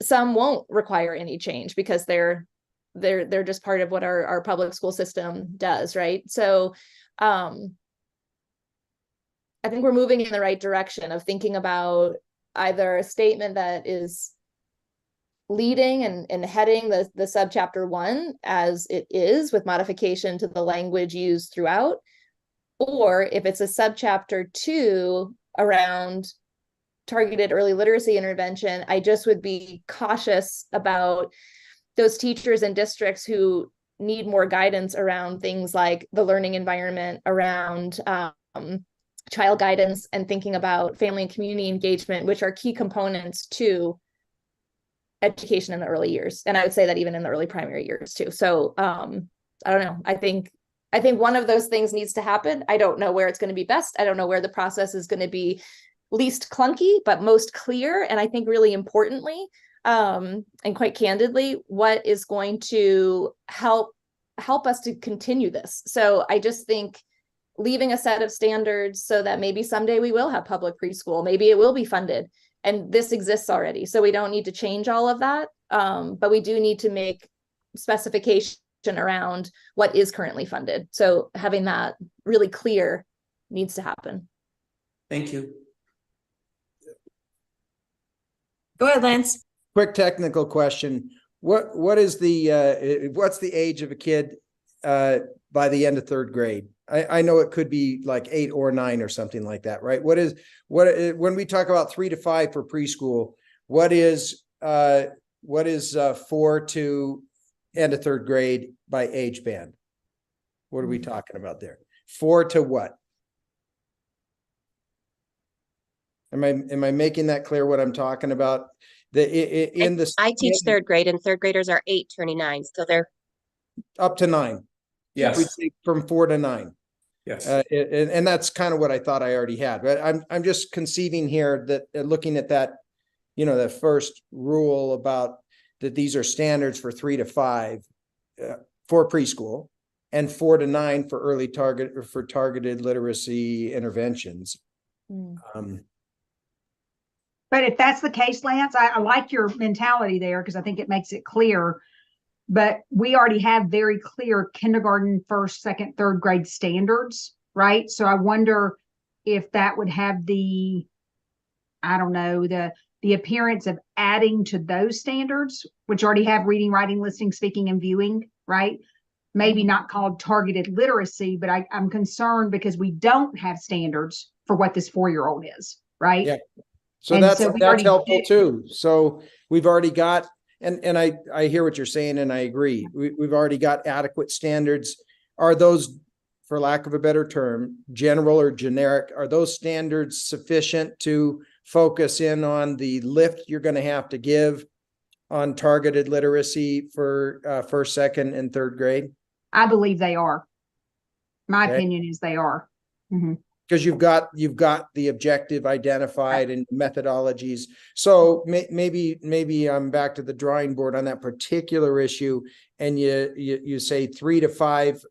Some won't require any change because they're just part of what our public school system does, right? So I think we're moving in the right direction of thinking about either a statement that is leading and heading the subchapter 1 as it is with modification to the language used throughout, or if it's a subchapter 2 around targeted early literacy intervention, I just would be cautious about those teachers and districts who need more guidance around things like the learning environment, around child guidance, and thinking about family and community engagement, which are key components to education in the early years. And I would say that even in the early primary years too. So I don't know. I think one of those things needs to happen. I don't know where it's going to be best. I don't know where the process is going to be least clunky, but most clear. And I think really importantly, and quite candidly, what is going to help us to continue this. So I just think leaving a set of standards so that maybe someday we will have public preschool, maybe it will be funded, and this exists already. So we don't need to change all of that, but we do need to make specification around what is currently funded. So having that really clear needs to happen. Thank you. Go ahead, Lance. Quick technical question. What's the age of a kid by the end of third grade? I know it could be like 8 or 9 or something like that, right? When we talk about 3 to 5 for preschool, what is 4 to end of third grade by age band? What are we talking about there? 4 to what? Am I making that clear what I'm talking about? I teach third grade, and third graders are 8 turning 9, so they're up to 9. Yes. We take from 4 to 9. Yes. And that's kind of what I thought I already had, but I'm just conceiving here that looking at that, the first rule about that these are standards for 3 to 5 for preschool and 4 to 9 for targeted literacy interventions. But if that's the case, Lance, I like your mentality there because I think it makes it clear. But we already have very clear kindergarten, first, second, third grade standards, right? So I wonder if that would have the the appearance of adding to those standards, which already have reading, writing, listening, speaking, and viewing, right? Maybe not called targeted literacy, but I'm concerned because we don't have standards for what this 4-year-old is, right? Yeah. So And that's so we that's already helpful did- too. So we've already got, and I hear what you're saying, and I agree. We've already got adequate standards. Are those, for lack of a better term, general or generic, are those standards sufficient to focus in on the lift you're going to have to give on targeted literacy for first, second, and third grade? I believe they are. My Okay. opinion is they are. Mhm. Because you've got the objective identified and methodologies. So maybe I'm back to the drawing board on that particular issue, and you say 3 to 5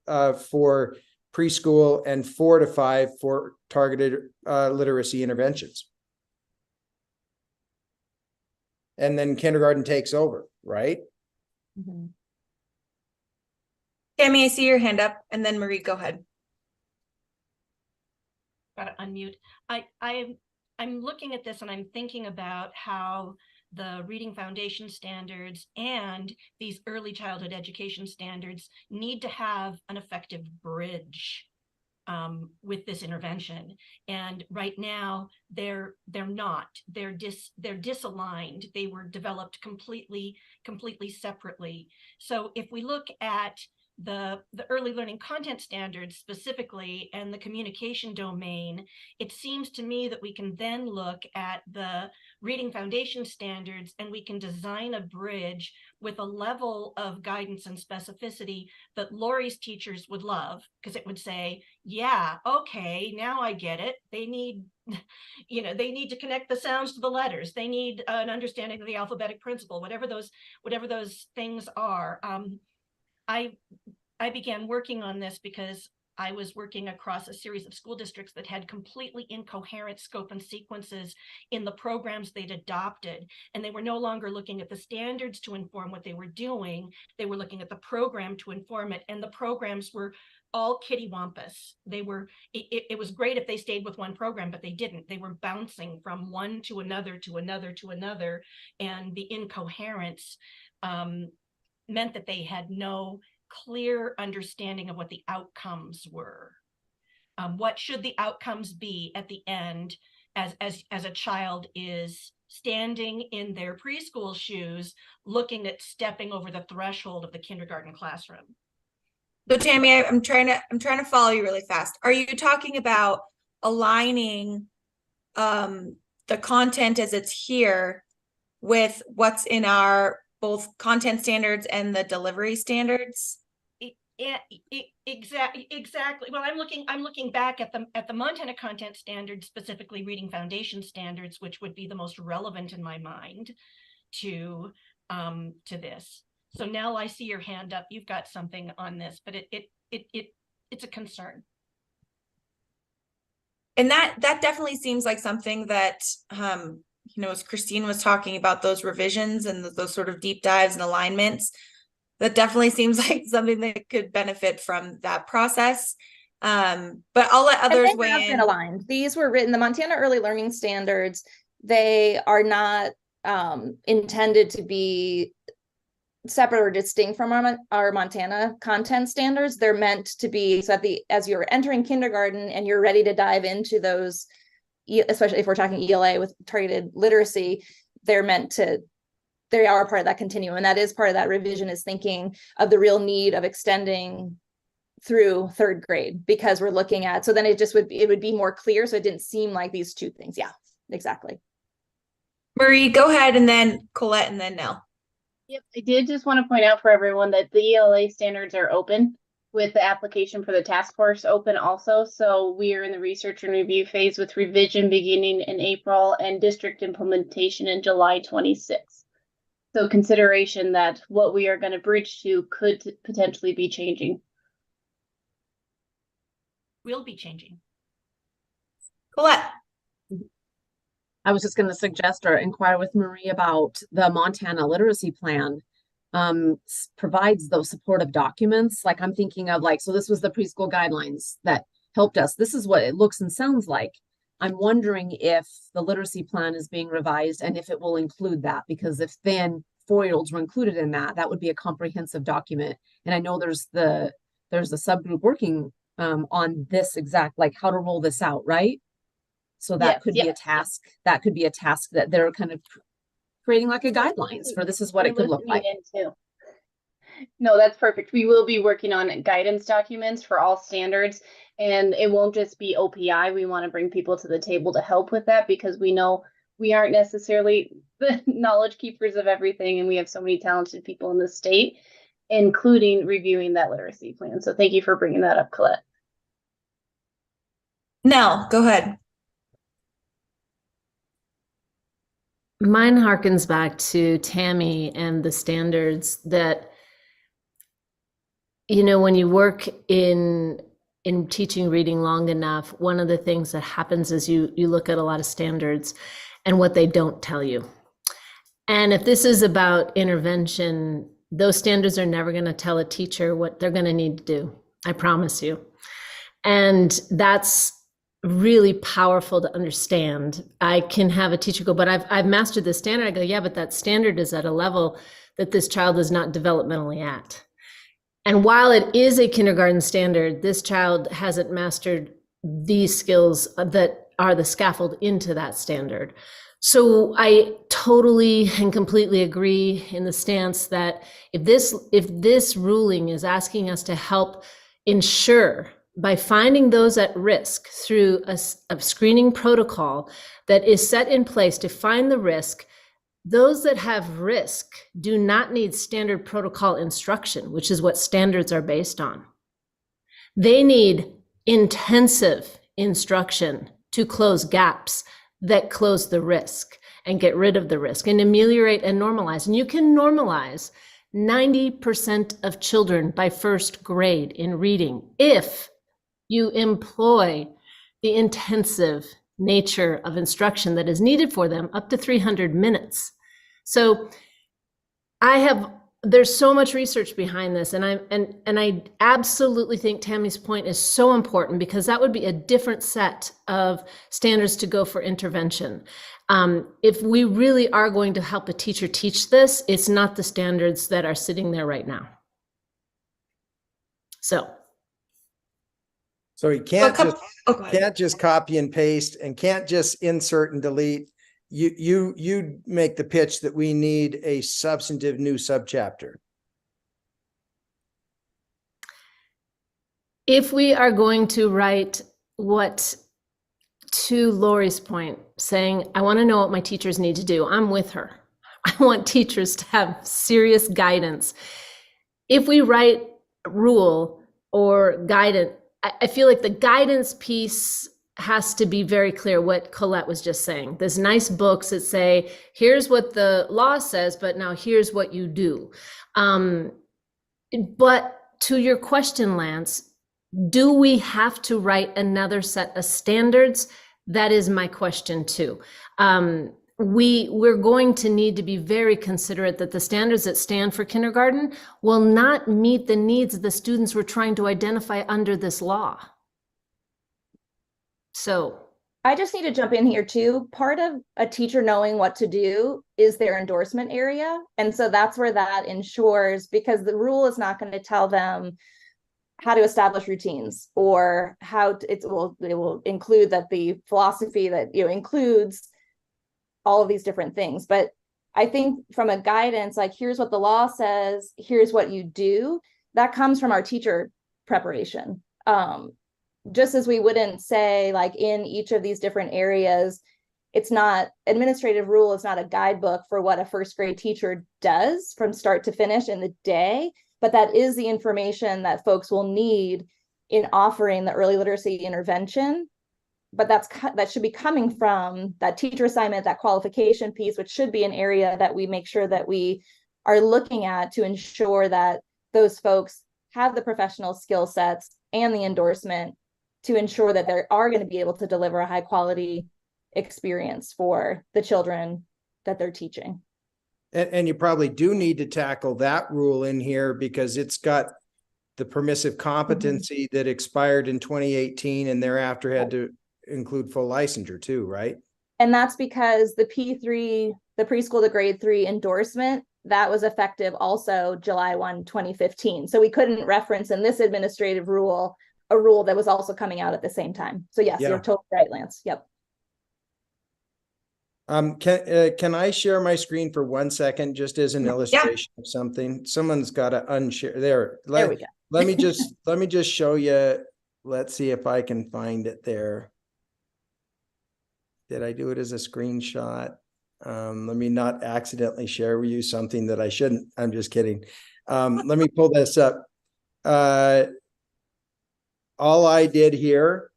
for preschool and 4 to 5 for targeted literacy interventions. And then kindergarten takes over, right? Mhm. Tammy, I see your hand up, and then Marie, go ahead. Gotta unmute. I'm looking at this and I'm thinking about how the Reading Foundation standards and these early childhood education standards need to have an effective bridge with this intervention. And right now they're not. They're disaligned. They were developed completely separately. So if we look at the early learning content standards specifically and the communication domain, it seems to me that we can then look at the Reading Foundation standards and we can design a bridge with a level of guidance and specificity that Lori's teachers would love, because it would say, yeah, okay, now I get it. They need, they need to connect the sounds to the letters. They need an understanding of the alphabetic principle, whatever those things are. I began working on this because I was working across a series of school districts that had completely incoherent scope and sequences in the programs they'd adopted. And they were no longer looking at the standards to inform what they were doing. They were looking at the program to inform it. And the programs were all kittywampus. It was great if they stayed with one program, but they didn't. They were bouncing from one to another, to another, to another. And the incoherence meant that they had no clear understanding of what the outcomes were. What should the outcomes be at the end as a child is standing in their preschool shoes, looking at stepping over the threshold of the kindergarten classroom? So Tammy, I'm trying to follow you really fast. Are you talking about aligning the content as it's here with what's in our both content standards and the delivery standards? Yeah, exactly. Well, I'm looking back at the Montana content standards, specifically Reading Foundation standards, which would be the most relevant in my mind to this. So now I see your hand up. You've got something on this, but it's a concern. And that definitely seems like something that as Christine was talking about those revisions and those sort of deep dives and alignments, that definitely seems like something that could benefit from that process. But I'll let others weigh in. Aligned. These were written, the Montana Early Learning Standards, they are not intended to be separate or distinct from our Montana content standards. They're meant to be so as you're entering kindergarten and you're ready to dive into those, especially if we're talking ELA with targeted literacy, they are part of that continuum. And that is part of that revision, is thinking of the real need of extending through third grade, because we're looking at, so then it would be more clear. So it didn't seem like these two things. Yeah, exactly. Marie, go ahead, and then Colette, and then Nell. Yep, I did just want to point out for everyone that the ELA standards are open, with the application for the task force open also. So we are in the research and review phase with revision beginning in April and district implementation in July 26th. So consideration that what we are going to bridge to could potentially be changing. Will be changing. Colette. I was just going to suggest or inquire with Marie about the Montana literacy plan. Provides those supportive documents. Like I'm thinking of so this was the preschool guidelines that helped us. This is what it looks and sounds like. I'm wondering if the literacy plan is being revised and if it will include that, because if then 4-year-olds were included in that, that would be a comprehensive document. And I know there's a subgroup working on this exact, like how to roll this out, right? So that could be a task. That could be a task that they're kind of creating like a guidelines for this is what it could look like. No, that's perfect. We will be working on guidance documents for all standards, and it won't just be OPI. We want to bring people to the table to help with that, because we know we aren't necessarily the knowledge keepers of everything, and we have so many talented people in the state, including reviewing that literacy plan. So thank you for bringing that up, Colette. Nell, go ahead. Mine harkens back to Tammy and the standards that, you know, when you work in teaching reading long enough, one of the things that happens is you look at a lot of standards and what they don't tell you. And if this is about intervention, those standards are never going to tell a teacher what they're going to need to do. I promise you. And that's really powerful to understand. I can have a teacher go, but I've mastered this standard. I go, yeah, but that standard is at a level that this child is not developmentally at. And while it is a kindergarten standard, this child hasn't mastered these skills that are the scaffold into that standard. So I totally and completely agree in the stance that if this ruling is asking us to help ensure by finding those at risk through a screening protocol that is set in place to find the risk, those that have risk do not need standard protocol instruction, which is what standards are based on. They need intensive instruction to close gaps that close the risk and get rid of the risk and ameliorate and normalize. And you can normalize 90% of children by first grade in reading if you employ the intensive nature of instruction that is needed for them, up to 300 minutes. So there's so much research behind this, and I absolutely think Tammy's point is so important, because that would be a different set of standards to go for intervention. If we really are going to help a teacher teach this, it's not the standards that are sitting there right now. So you can't just copy and paste and can't just insert and delete. You make the pitch that we need a substantive new subchapter. If we are going to write what, to Lori's point, saying, I want to know what my teachers need to do, I'm with her. I want teachers to have serious guidance. If we write rule or guidance, I feel like the guidance piece has to be very clear, what Colette was just saying. There's nice books that say, here's what the law says, but now here's what you do. But to your question, Lance, do we have to write another set of standards? That is my question too. We're going to need to be very considerate that the standards that stand for kindergarten will not meet the needs of the students we're trying to identify under this law. So I just need to jump in here too. Part of a teacher knowing what to do is their endorsement area. And so that's where that ensures, because the rule is not going to tell them how to establish routines or how it will include that the philosophy that includes all of these different things. But I think from a guidance, like, here's what the law says, here's what you do, that comes from our teacher preparation. Just as we wouldn't say, like, in each of these different areas, it's not, administrative rule is not a guidebook for what a first grade teacher does from start to finish in the day, but that is the information that folks will need in offering the early literacy intervention. But that should be coming from that teacher assignment, that qualification piece, which should be an area that we make sure that we are looking at to ensure that those folks have the professional skill sets and the endorsement to ensure that they are going to be able to deliver a high quality experience for the children that they're teaching. And you probably do need to tackle that rule in here, because it's got the permissive competency that expired in 2018 and thereafter had to include full licensure too, right? And that's because the P3, the preschool to grade 3 endorsement, that was effective also July 1, 2015. So we couldn't reference in this administrative rule a rule that was also coming out at the same time. So yes, Yeah. you're totally right, Lance. Yep. Can I share my screen for 1 second, just as an illustration of something? Someone's got to unshare there. There we go. Let me just show you. Let's see if I can find it there. Did I do it as a screenshot? Let me not accidentally share with you something that I shouldn't. I'm just kidding. Let me pull this up. All I did here,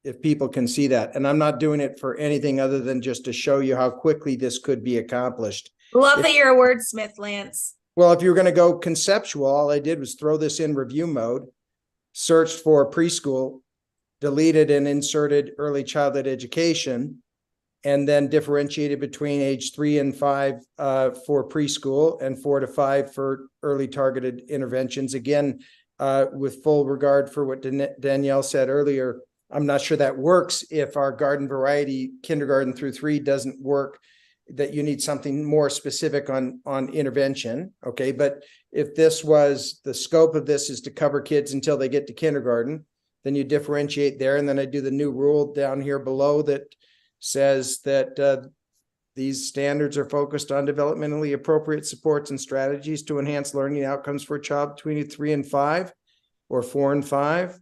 if people can see that, and I'm not doing it for anything other than just to show you how quickly this could be accomplished. Love that you're a wordsmith, Lance. Well, if you're going to go conceptual, all I did was throw this in review mode, searched for preschool, deleted and inserted early childhood education, and then differentiated between age 3 and 5 for preschool and 4 to 5 for early targeted interventions. Again, with full regard for what Danielle said earlier, I'm not sure that works if our garden variety kindergarten through 3 doesn't work, that you need something more specific on intervention. Okay. But if this was the scope of this is to cover kids until they get to kindergarten, then you differentiate there. And then I do the new rule down here below that says that these standards are focused on developmentally appropriate supports and strategies to enhance learning outcomes for a child between 3 and 5 or 4 and 5.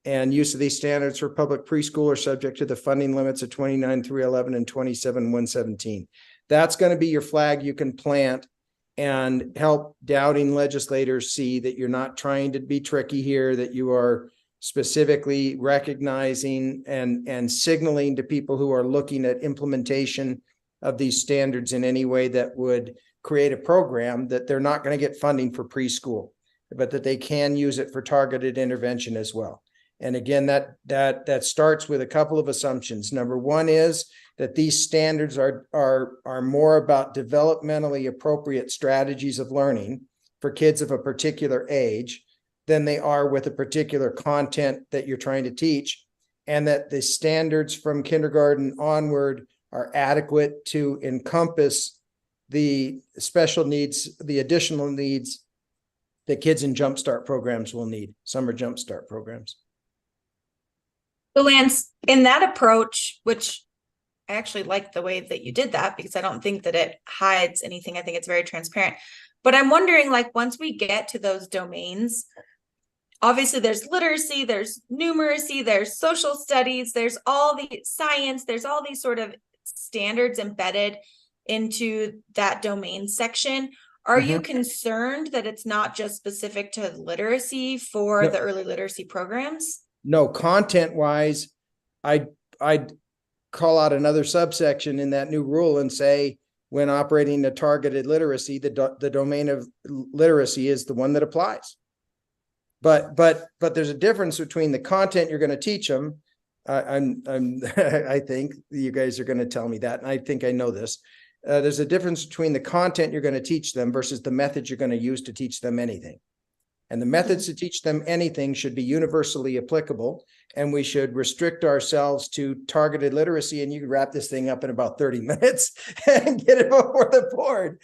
And use of these standards for public preschool are subject to the funding limits of 29,311 and 27,117. That's going to be your flag you can plant and help doubting legislators see that you're not trying to be tricky here, that you are specifically recognizing and signaling to people who are looking at implementation of these standards in any way that would create a program that they're not going to get funding for preschool, but that they can use it for targeted intervention as well. And again, that starts with a couple of assumptions. Number one is that these standards are more about developmentally appropriate strategies of learning for kids of a particular age than they are with a particular content that you're trying to teach, and that the standards from kindergarten onward are adequate to encompass the special needs, the additional needs that kids in Jumpstart programs will need, summer Jumpstart programs. So Lance, in that approach, which I actually like the way that you did that because I don't think that it hides anything. I think it's very transparent. But I'm wondering, like, once we get to those domains, obviously there's literacy, there's numeracy, there's social studies, there's all the science, there's all these sort of standards embedded into that domain section. Are you concerned that it's not just specific to literacy for the early literacy programs? No, content wise, I'd call out another subsection in that new rule and say, when operating a targeted literacy, the domain of literacy is the one that applies. But there's a difference between the content you're going to teach them. I think you guys are going to tell me that, and I think I know this. There's a difference between the content you're going to teach them versus the methods you're going to use to teach them anything. And the methods to teach them anything should be universally applicable, and we should restrict ourselves to targeted literacy. And you can wrap this thing up in about 30 minutes and get it before the board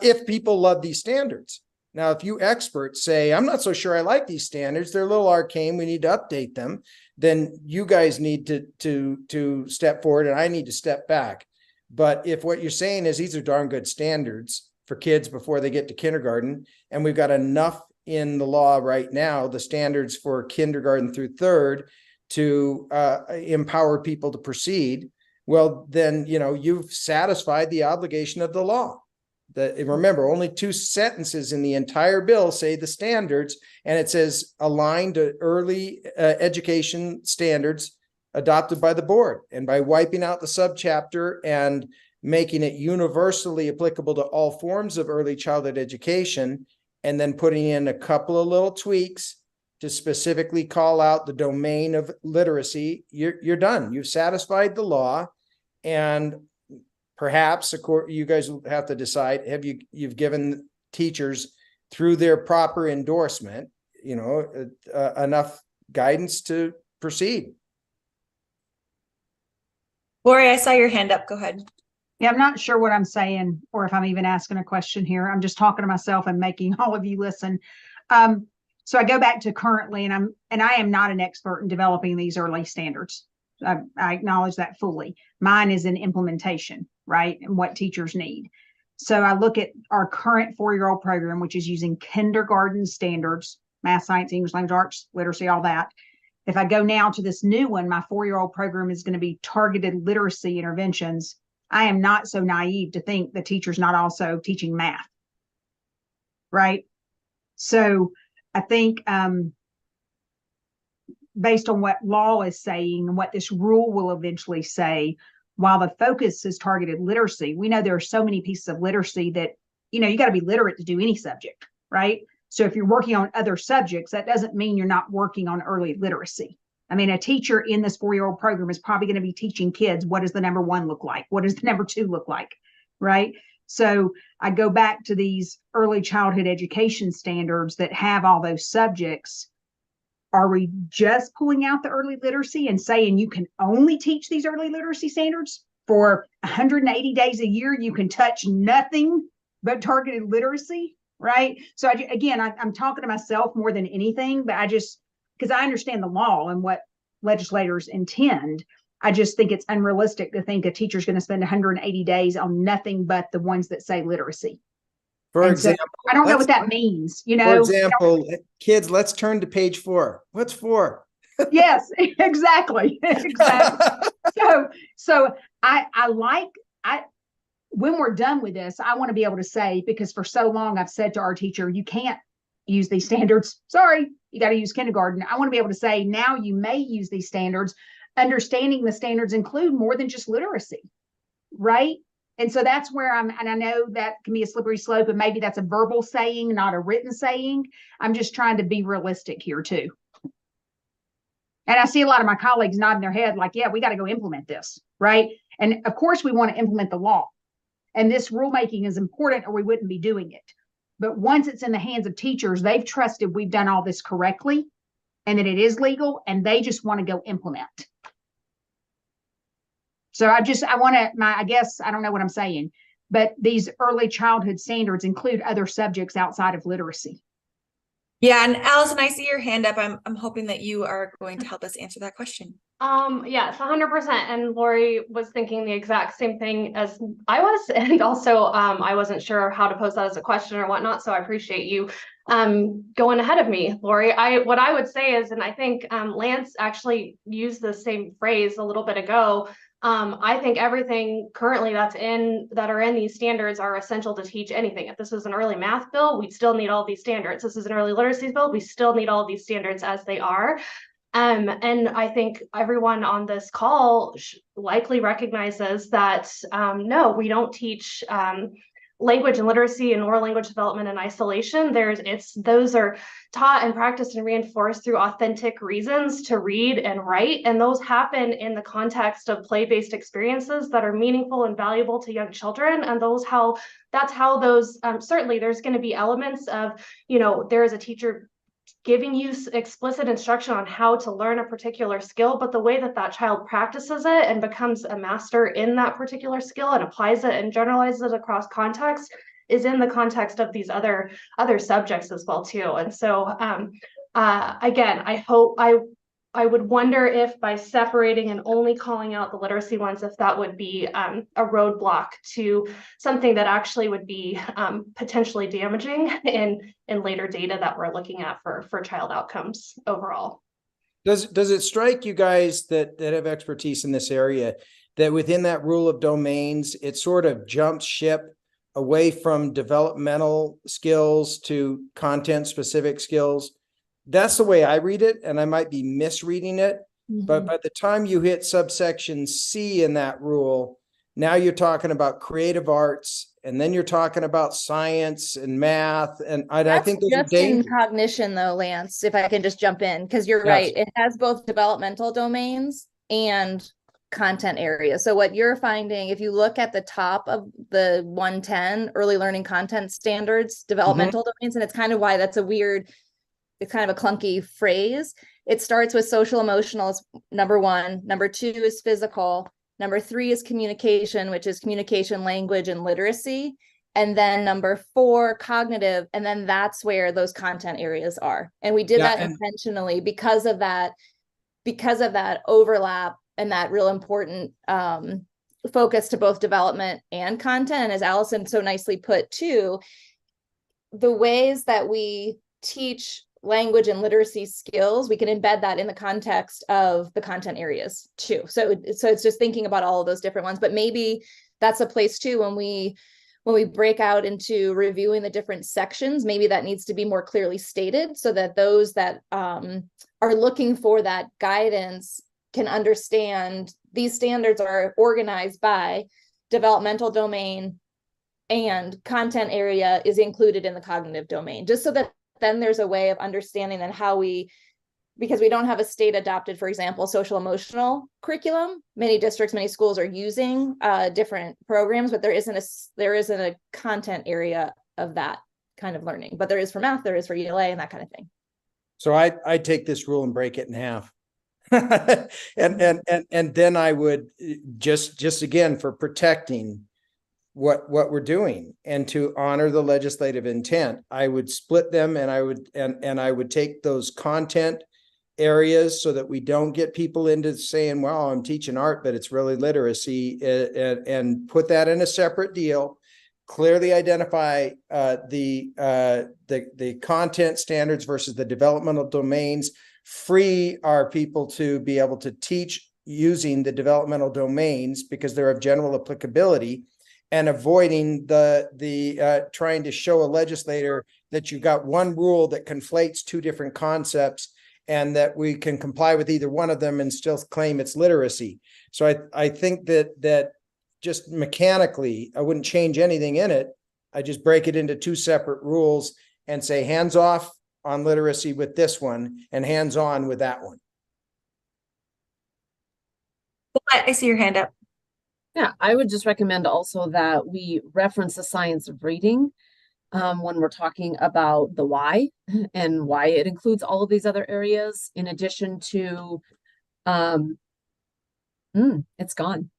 if people love these standards. Now, if you experts say, I'm not so sure I like these standards, they're a little arcane, we need to update them, then you guys need to step forward and I need to step back. But if what you're saying is these are darn good standards for kids before they get to kindergarten, and we've got enough in the law right now, the standards for kindergarten through 3rd to empower people to proceed, well, then, you've satisfied the obligation of the law. Remember, only 2 sentences in the entire bill say the standards, and it says aligned to early education standards adopted by the board. And by wiping out the subchapter and making it universally applicable to all forms of early childhood education, and then putting in a couple of little tweaks to specifically call out the domain of literacy, you're done. You've satisfied the law, and perhaps you guys will have to decide, you've given teachers through their proper endorsement, enough guidance to proceed. Lori, I saw your hand up. Go ahead. Yeah, I'm not sure what I'm saying or if I'm even asking a question here. I'm just talking to myself and making all of you listen. So I go back to currently, and I am not an expert in developing these early standards. I acknowledge that fully. Mine is in implementation, right? And what teachers need. So I look at our current 4-year-old program, which is using kindergarten standards, math, science, English, language, arts, literacy, all that. If I go now to this new one, my 4-year-old program is going to be targeted literacy interventions. I am not so naive to think the teacher's not also teaching math, right? So I think based on what law is saying and what this rule will eventually say, while the focus is targeted literacy, we know there are so many pieces of literacy that, you know, you got to be literate to do any subject, right? So if you're working on other subjects, that doesn't mean you're not working on early literacy. I mean, a teacher in this 4-year-old program is probably going to be teaching kids, what does the number 1 look like? What does the number 2 look like? Right? So I go back to these early childhood education standards that have all those subjects. Are we just pulling out the early literacy and saying you can only teach these early literacy standards for 180 days a year? You can touch nothing but targeted literacy, right? So I'm talking to myself more than anything, but because I understand the law and what legislators intend, I just think it's unrealistic to think a teacher's going to spend 180 days on nothing but the ones that say literacy. For example, so I don't know what that means, you know. For example, kids, let's turn to page 4. What's 4? Yes, exactly. Exactly. So when we're done with this, I want to be able to say, because for so long I've said to our teacher, you can't use these standards. Sorry, you got to use kindergarten. I want to be able to say, now you may use these standards, understanding the standards include more than just literacy, right? And so that's where and I know that can be a slippery slope, and maybe that's a verbal saying, not a written saying. I'm just trying to be realistic here too. And I see a lot of my colleagues nodding their head like, yeah, we got to go implement this, right? And of course we want to implement the law. And this rulemaking is important or we wouldn't be doing it. But once it's in the hands of teachers, they've trusted we've done all this correctly and that it is legal, and they just want to go implement. So I guess I don't know what I'm saying, but these early childhood standards include other subjects outside of literacy. Yeah, and Allison, I see your hand up. I'm hoping that you are going to help us answer that question. Yes, 100%. And Lori was thinking the exact same thing as I was. And also, I wasn't sure how to pose that as a question or whatnot. So I appreciate you going ahead of me, Lori. What I would say is, and I think Lance actually used the same phrase a little bit ago. I think everything currently that are in these standards are essential to teach anything. If this was an early math bill, we'd still need all these standards. This is an early literacy bill, we still need all these standards as they are. And I think everyone on this call likely recognizes that no, we don't teach language and literacy and oral language development in isolation. Those are taught and practiced and reinforced through authentic reasons to read and write. And those happen in the context of play-based experiences that are meaningful and valuable to young children. And that's how those, certainly there's going to be elements of, there is a teacher giving you explicit instruction on how to learn a particular skill, but the way that child practices it and becomes a master in that particular skill and applies it and generalizes it across context is in the context of these other subjects as well too. And so again, I would wonder if by separating and only calling out the literacy ones, if that would be a roadblock to something that actually would be potentially damaging in later data that we're looking at for child outcomes overall. Does it strike you guys that have expertise in this area that within that rule of domains, it sort of jumps ship away from developmental skills to content specific skills? That's the way I read it, and I might be misreading it. Mm-hmm. But by the time you hit subsection C in that rule, now you're talking about creative arts, and then you're talking about science and math. And I think those just in cognition though, Lance, if I can just jump in, because you're right. It has both developmental domains and content areas. So what you're finding, if you look at the top of the 110 early learning content standards, developmental domains, and it's kind of why that's it's kind of a clunky phrase. It starts with social emotional is number 1. Number 2 is physical. Number 3 is communication, which is communication, language, and literacy. And then number 4, cognitive. And then that's where those content areas are. And we did Yeah, that and- intentionally because of that overlap and that real important focus to both development and content. And as Allison so nicely put too, the ways that we teach language and literacy skills, we can embed that in the context of the content areas too. So it's just thinking about all of those different ones, but maybe that's a place too, when we break out into reviewing the different sections, maybe that needs to be more clearly stated so that those that are looking for that guidance can understand these standards are organized by developmental domain and content area is included in the cognitive domain, just so that then there's a way of understanding and how because we don't have a state adopted, for example, social emotional curriculum. Many districts, many schools are using different programs, but there isn't a content area of that kind of learning, but there is for math, there is for ELA and that kind of thing. So I take this rule and break it in half. and then I would just again, for protecting what we're doing and to honor the legislative intent, I would split them, and I would take those content areas so that we don't get people into saying, well, I'm teaching art, but it's really literacy, and put that in a separate deal. Clearly identify the content standards versus the developmental domains. Free our people to be able to teach using the developmental domains because they're of general applicability, and avoiding the trying to show a legislator that you've got one rule that conflates two different concepts and that we can comply with either one of them and still claim it's literacy. So I think that just mechanically, I wouldn't change anything in it. I just break it into two separate rules and say hands off on literacy with this one and hands on with that one. I see your hand up. Yeah, I would just recommend also that we reference the science of reading when we're talking about the why and why it includes all of these other areas, in addition to, it's gone.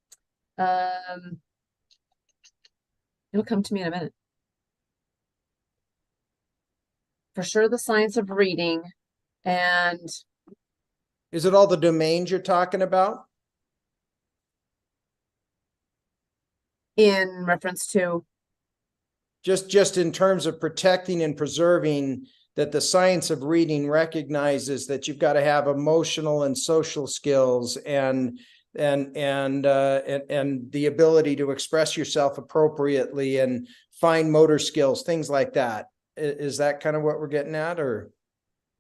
It'll come to me in a minute. For sure, the science of reading. And is it all the domains you're talking about? In reference to? Just in terms of protecting and preserving that the science of reading recognizes that you've got to have emotional and social skills and the ability to express yourself appropriately and fine motor skills, things like that. Is that kind of what we're getting at, or?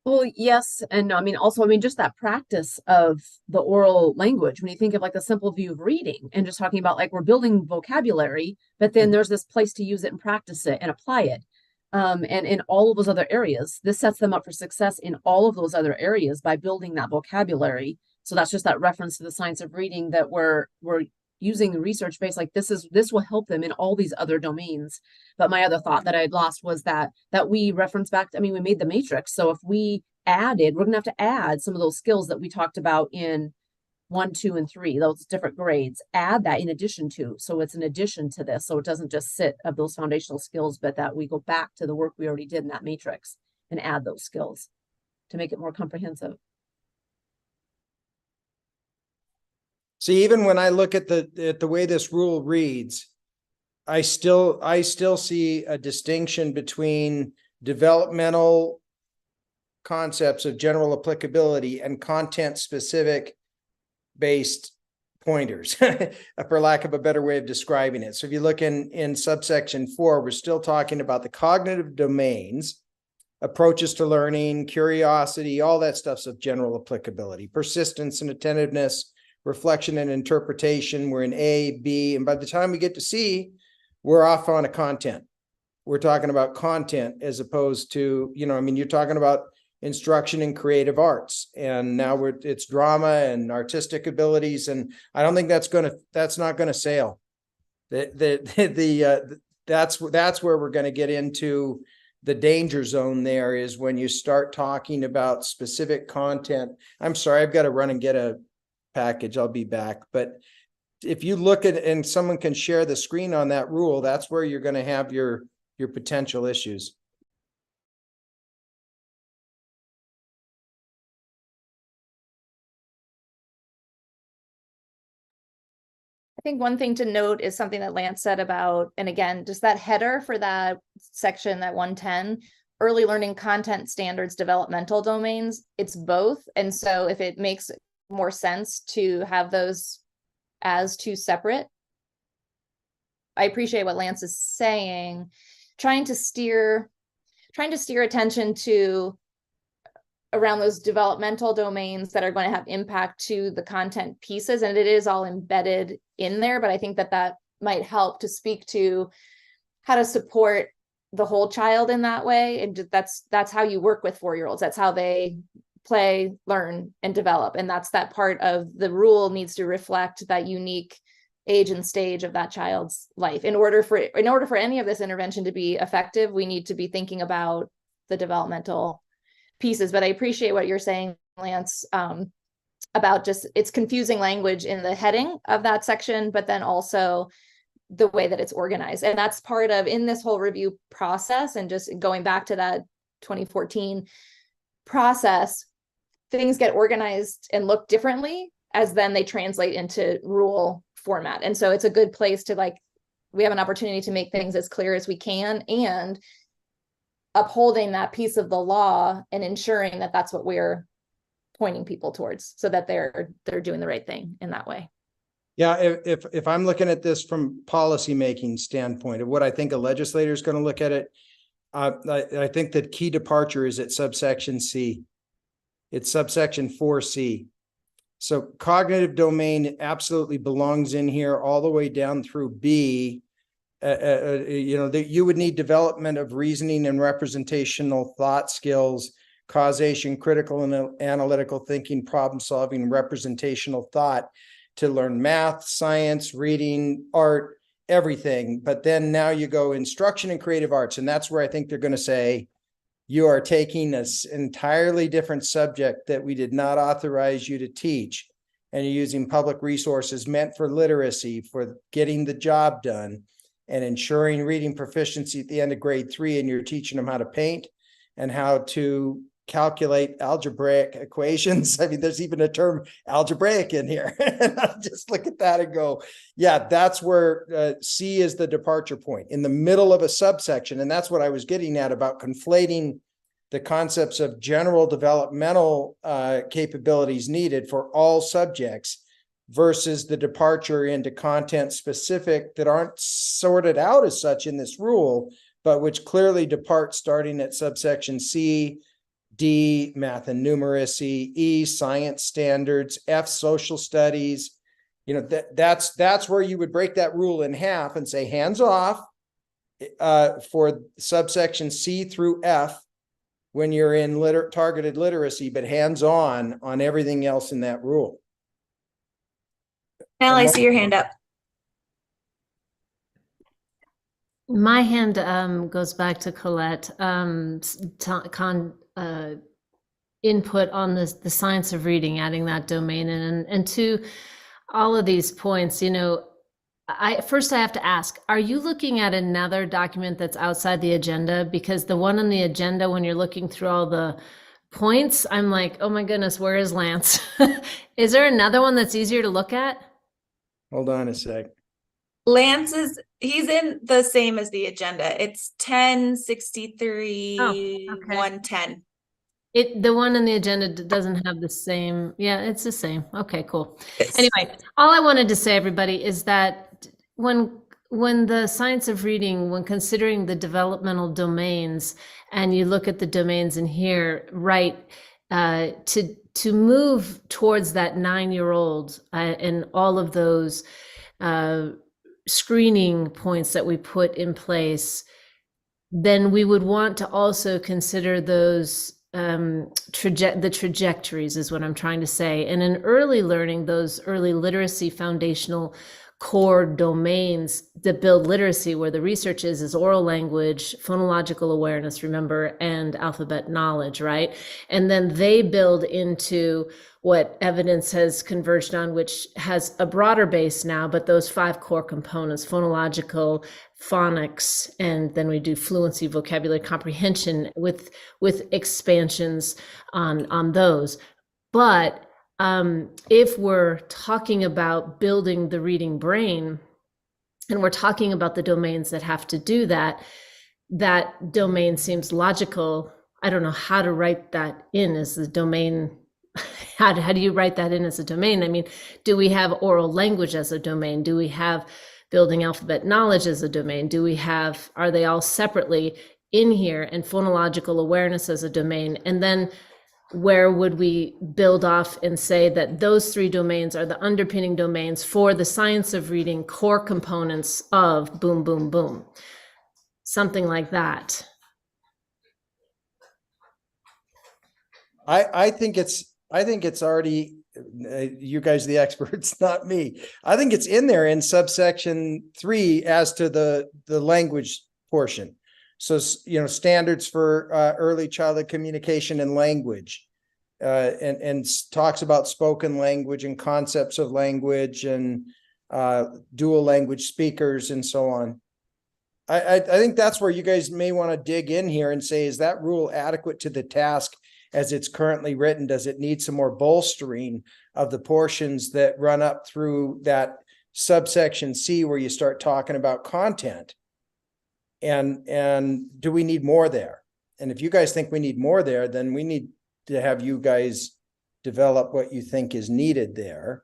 Well, yes. And no, I mean, also, I mean, just that practice of the oral language, when you think of like the simple view of reading and just talking about like we're building vocabulary, but then there's this place to use it and practice it and apply it. And in all of those other areas, this sets them up for success in all of those other areas by building that vocabulary. So that's just that reference to the science of reading that we're using research based, like this will help them in all these other domains. But my other thought that I'd lost was that we reference back to, I mean, we made the matrix. So if we we're gonna have to add some of those skills that we talked about in 1, 2, and 3, those different grades, add that in addition to, so it's an addition to this. So it doesn't just sit of those foundational skills, but that we go back to the work we already did in that matrix and add those skills to make it more comprehensive. See, even when I look at the way this rule reads, I still see a distinction between developmental concepts of general applicability and content specific based pointers, for lack of a better way of describing it. So if you look in subsection 4, we're still talking about the cognitive domains, approaches to learning, curiosity, all that stuff's of general applicability, persistence and attentiveness, reflection and interpretation. We're in A, B, and by the time we get to C, we're off on a content. We're talking about content as opposed to, I mean, you're talking about instruction in creative arts, and now it's drama and artistic abilities, and I don't think that's not gonna sail. That's where we're gonna get into the danger zone. There is when you start talking about specific content. I'm sorry, I've got to run and get a package. I'll be back. But if you look at, and someone can share the screen on that rule, that's where you're going to have your potential issues. I think one thing to note is something that Lance said about, and again, just that header for that section, that 110, early learning content standards, developmental domains, it's both. And so if it makes more sense to have those as two separate, I appreciate what Lance is saying, trying to steer attention to around those developmental domains that are going to have impact to the content pieces. And it is all embedded in there, but I think that might help to speak to how to support the whole child in that way. And that's how you work with 4-year-olds. That's how they play, learn, and develop. And that's that part of the rule needs to reflect that unique age and stage of that child's life. In order for any of this intervention to be effective, we need to be thinking about the developmental pieces. But I appreciate what you're saying, Lance, about just it's confusing language in the heading of that section, but then also the way that it's organized. And that's part of, in this whole review process, and just going back to that 2014 process, things get organized and look differently as then they translate into rule format. And so it's a good place to we have an opportunity to make things as clear as we can, and upholding that piece of the law and ensuring that that's what we're pointing people towards, so that they're doing the right thing in that way. Yeah, if I'm looking at this from policymaking standpoint of what I think a legislator is going to look at it, I think that key departure is at subsection C. It's subsection 4C. So cognitive domain absolutely belongs in here all the way down through B. That you would need development of reasoning and representational thought skills, causation, critical and analytical thinking, problem solving, representational thought to learn math, science, reading, art, everything. But then now you go instruction and creative arts. And that's where I think they're going to say, you are taking an entirely different subject that we did not authorize you to teach. And you're using public resources meant for literacy, for getting the job done and ensuring reading proficiency at the end of grade 3. And you're teaching them how to paint and how to calculate algebraic equations. I mean, there's even a term algebraic in here. And I just look at that and go, yeah, that's where C is the departure point in the middle of a subsection. And that's what I was getting at about conflating the concepts of general developmental capabilities needed for all subjects versus the departure into content specific that aren't sorted out as such in this rule, but which clearly depart starting at subsection C, D, math and numeracy, E, science standards, F, social studies. That's where you would break that rule in half and say hands off for subsection C through F when you're in targeted literacy, but hands on everything else in that rule. Mel, I see your hand up. My hand goes back to Colette. Input on the science of reading, adding that domain in, and to all of these points, I have to ask, are you looking at another document that's outside the agenda? Because the one on the agenda, when you're looking through all the points, I'm like, oh my goodness, where is Lance? Is there another one that's easier to look at? Hold on a sec. Lance he's in the same as the agenda. It's 1063 110. The one on the agenda doesn't have the same. Yeah, it's the same. Okay, cool. Yes. Anyway, all I wanted to say, everybody, is that when the science of reading, when considering the developmental domains, and you look at the domains in here, right, to move towards that 9-year-old and all of those screening points that we put in place, then we would want to also consider those the trajectories is what I'm trying to say. And in early learning, those early literacy foundational core domains that build literacy, where the research is oral language, phonological awareness, remember, and alphabet knowledge, right? And then they build into what evidence has converged on, which has a broader base now, but those 5 core components: phonological, phonics, and then we do fluency, vocabulary comprehension with expansions on those. But if we're talking about building the reading brain, and we're talking about the domains that have to do that, that domain seems logical. I don't know how to write that in as the domain. How do you write that in as a domain? I mean, do we have oral language as a domain? Do we have building alphabet knowledge as a domain? Are they all separately in here, and phonological awareness as a domain? And then where would we build off and say that those 3 domains are the underpinning domains for the science of reading core components of boom, boom, boom? Something like that. I think it's already, you guys are the experts, not me. I think it's in there in subsection 3 as to the language portion. So, standards for early childhood communication and language, and talks about spoken language and concepts of language and dual language speakers and so on. I think that's where you guys may want to dig in here and say, is that rule adequate to the task as it's currently written? Does it need some more bolstering of the portions that run up through that subsection C where you start talking about content? And do we need more there? And if you guys think we need more there, then we need to have you guys develop what you think is needed there.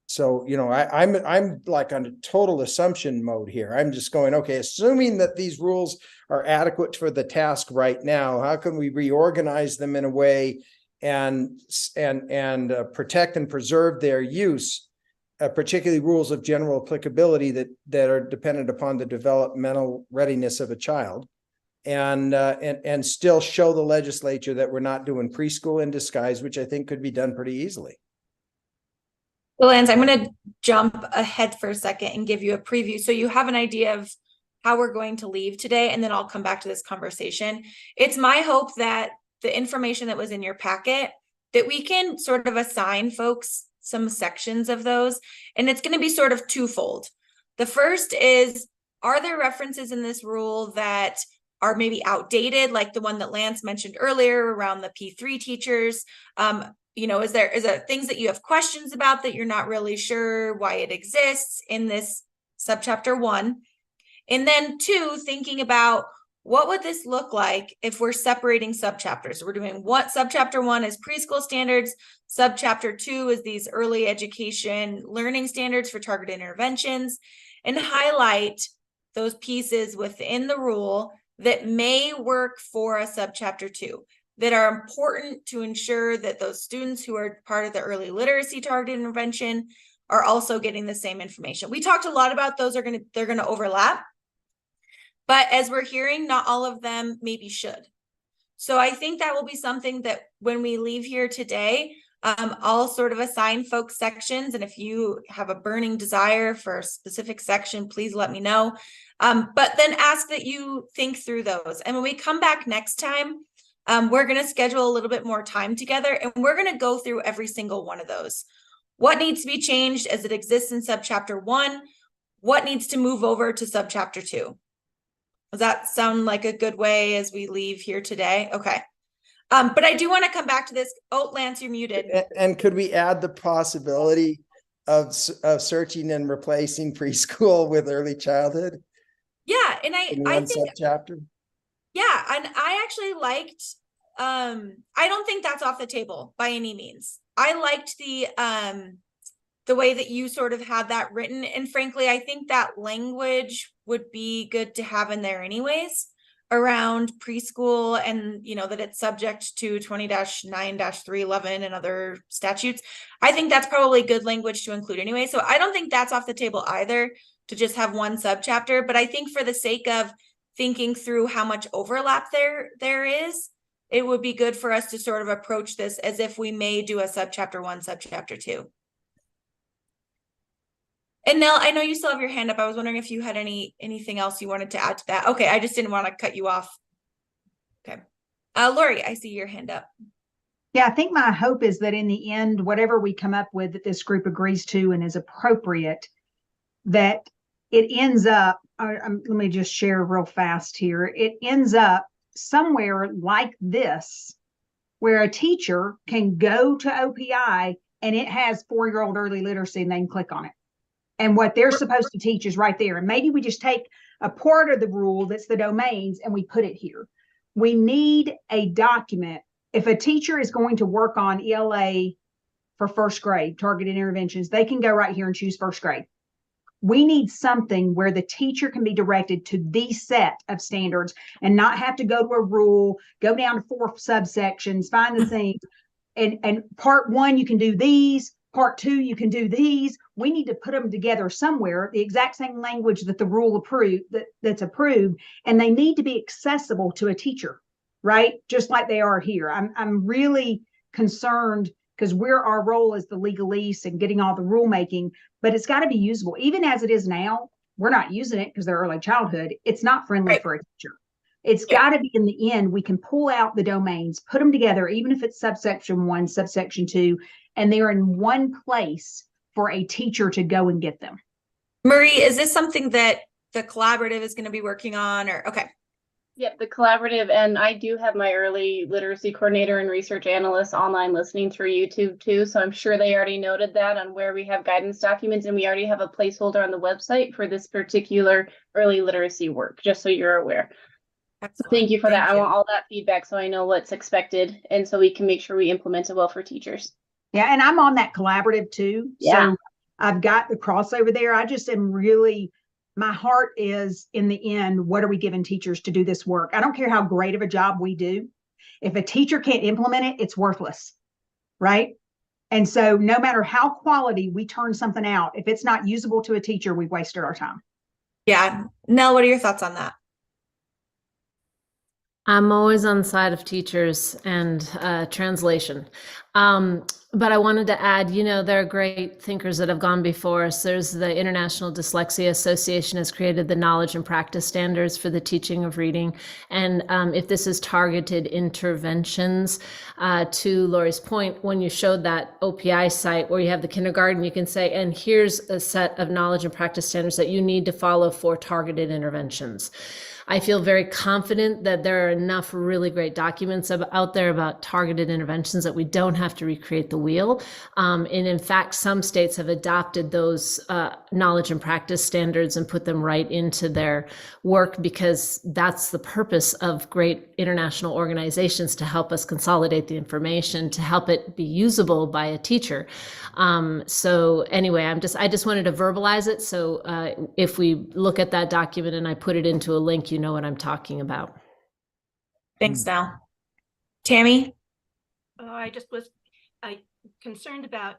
So, I'm like on a total assumption mode here. I'm just going, okay, assuming that these rules are adequate for the task right now, how can we reorganize them in a way and protect and preserve their use, particularly rules of general applicability that are dependent upon the developmental readiness of a child, and still show the legislature that we're not doing preschool in disguise, which I think could be done pretty easily. Well, Lance, I'm going to jump ahead for a second and give you a preview so you have an idea of how we're going to leave today, and then I'll come back to this conversation. It's my hope that the information that was in your packet, that we can sort of assign folks some sections of those, and it's going to be sort of twofold. The first is, are there references in this rule that are maybe outdated, like the one that Lance mentioned earlier around the P3 teachers? Is there things that you have questions about that you're not really sure why it exists in this subchapter 1? And then 2, thinking about what would this look like if we're separating subchapters? We're doing what subchapter 1 is preschool standards, subchapter 2 is these early education learning standards for targeted interventions, and highlight those pieces within the rule that may work for a subchapter 2, that are important to ensure that those students who are part of the early literacy targeted intervention are also getting the same information. We talked a lot about those they're going to overlap, but as we're hearing, not all of them maybe should. So I think that will be something that when we leave here today, I'll sort of assign folks sections. And if you have a burning desire for a specific section, please let me know. But then ask that you think through those. And when we come back next time, we're going to schedule a little bit more time together, and we're going to go through every single one of those. What needs to be changed as it exists in subchapter 1? What needs to move over to subchapter 2? Does that sound like a good way as we leave here today? Okay. But I do want to come back to this. Oh, Lance, you're muted. And could we add the possibility of searching and replacing preschool with early childhood? Yeah, and I think subchapter. Yeah, and I actually liked, I don't think that's off the table by any means. I liked the way that you sort of had that written. And frankly, I think that language would be good to have in there anyways, around preschool, and, that it's subject to 20-9-311 and other statutes. I think that's probably good language to include anyway. So I don't think that's off the table either, to just have one subchapter. But I think for the sake of thinking through how much overlap there is, it would be good for us to sort of approach this as if we may do a subchapter 1, subchapter 2. And Nell, I know you still have your hand up. I was wondering if you had anything else you wanted to add to that. Okay, I just didn't want to cut you off. Okay. Lori, I see your hand up. Yeah, I think my hope is that in the end, whatever we come up with that this group agrees to and is appropriate, that it ends up, let me just share real fast here. It ends up somewhere like this, where a teacher can go to OPI and it has 4-year-old early literacy and they can click on it. And what they're supposed to teach is right there. And maybe we just take a part of the rule that's the domains and we put it here. We need a document. If a teacher is going to work on ELA for first grade, targeted interventions, they can go right here and choose first grade. We need something where the teacher can be directed to the set of standards and not have to go to a rule, go down to 4 subsections, find the things. And part 1, you can do these. Part 2, you can do these. We need to put them together somewhere, the exact same language that the rule that's approved, and they need to be accessible to a teacher, right? Just like they are here. I'm really concerned because our role is the legalese and getting all the rulemaking, but it's got to be usable. Even as it is now, we're not using it because they're early childhood. It's not friendly for a teacher. It's got to be in the end, we can pull out the domains, put them together, even if it's subsection 1, subsection 2, and they're in one place for a teacher to go and get them. Marie, is this something that the collaborative is going to be working on, or okay? Yep, the collaborative, and I do have my early literacy coordinator and research analyst online listening through YouTube too, so I'm sure they already noted that on where we have guidance documents, and we already have a placeholder on the website for this particular early literacy work, just so you're aware. Excellent. Thank you for that. I want all that feedback so I know what's expected and so we can make sure we implement it well for teachers. Yeah, and I'm on that collaborative too. Yeah. So I've got the crossover there. I just am really, my heart is in the end, what are we giving teachers to do this work? I don't care how great of a job we do. If a teacher can't implement it, it's worthless, right? And so no matter how quality we turn something out, if it's not usable to a teacher, we've wasted our time. Yeah. Nell, what are your thoughts on that? I'm always on the side of teachers and translation. But I wanted to add, there are great thinkers that have gone before us. There's the International Dyslexia Association has created the knowledge and practice standards for the teaching of reading. And if this is targeted interventions, to Lori's point, when you showed that OPI site where you have the kindergarten, you can say, and here's a set of knowledge and practice standards that you need to follow for targeted interventions. I feel very confident that there are enough really great documents out there about targeted interventions that we don't have to recreate the wheel. And in fact, some states have adopted those knowledge and practice standards and put them right into their work because that's the purpose of great international organizations, to help us consolidate the information, to help it be usable by a teacher. So anyway, I just wanted to verbalize it. So if we look at that document and I put it into a link, you know what I'm talking about. Thanks, Nell. Tammy? I just was concerned about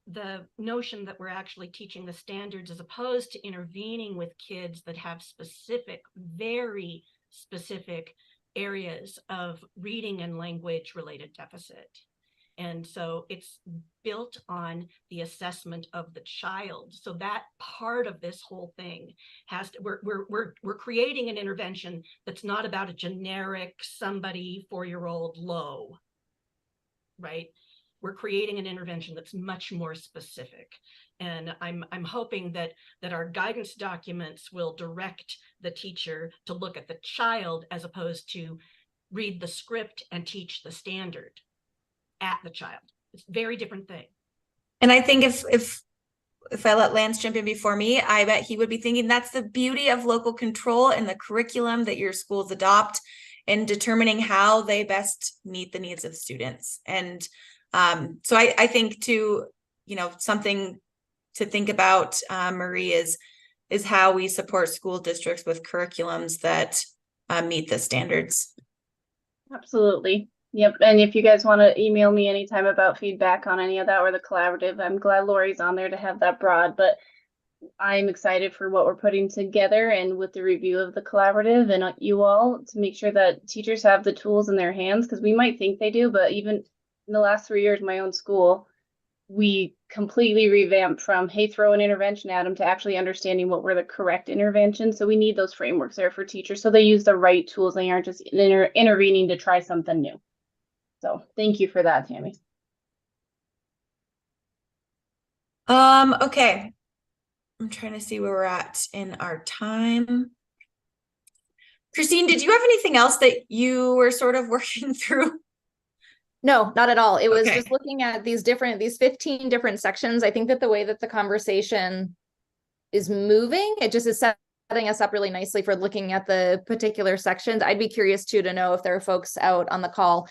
the notion that we're actually teaching the standards as opposed to intervening with kids that have specific, very specific areas of reading and language related deficit. And so it's built on the assessment of the child. So that part of this whole thing has to, we're creating an intervention that's not about a generic somebody 4-year-old low, right? We're creating an intervention that's much more specific. And I'm hoping that our guidance documents will direct the teacher to look at the child as opposed to read the script and teach the standard at the child. It's a very different thing. And I think if I let Lance jump in before me, I bet he would be thinking that's the beauty of local control and the curriculum that your schools adopt in determining how they best meet the needs of students. And so I think too, something to think about, Marie, is how we support school districts with curriculums that meet the standards. Absolutely. Yep. And if you guys want to email me anytime about feedback on any of that or the collaborative, I'm glad Lori's on there to have that broad, but I'm excited for what we're putting together and with the review of the collaborative and you all to make sure that teachers have the tools in their hands, because we might think they do, but even in the last 3 years, my own school, we completely revamped from, hey, throw an intervention at them, to actually understanding what were the correct interventions. So we need those frameworks there for teachers so they use the right tools. They aren't just intervening to try something new. So thank you for that, Tammy. Okay. I'm trying to see where we're at in our time. Christine, did you have anything else that you were sort of working through? No, not at all. It was Okay. just looking at these 15 different sections. I think that the way that the conversation is moving, it just is setting us up really nicely for looking at the particular sections. I'd be curious too to know if there are folks out on the call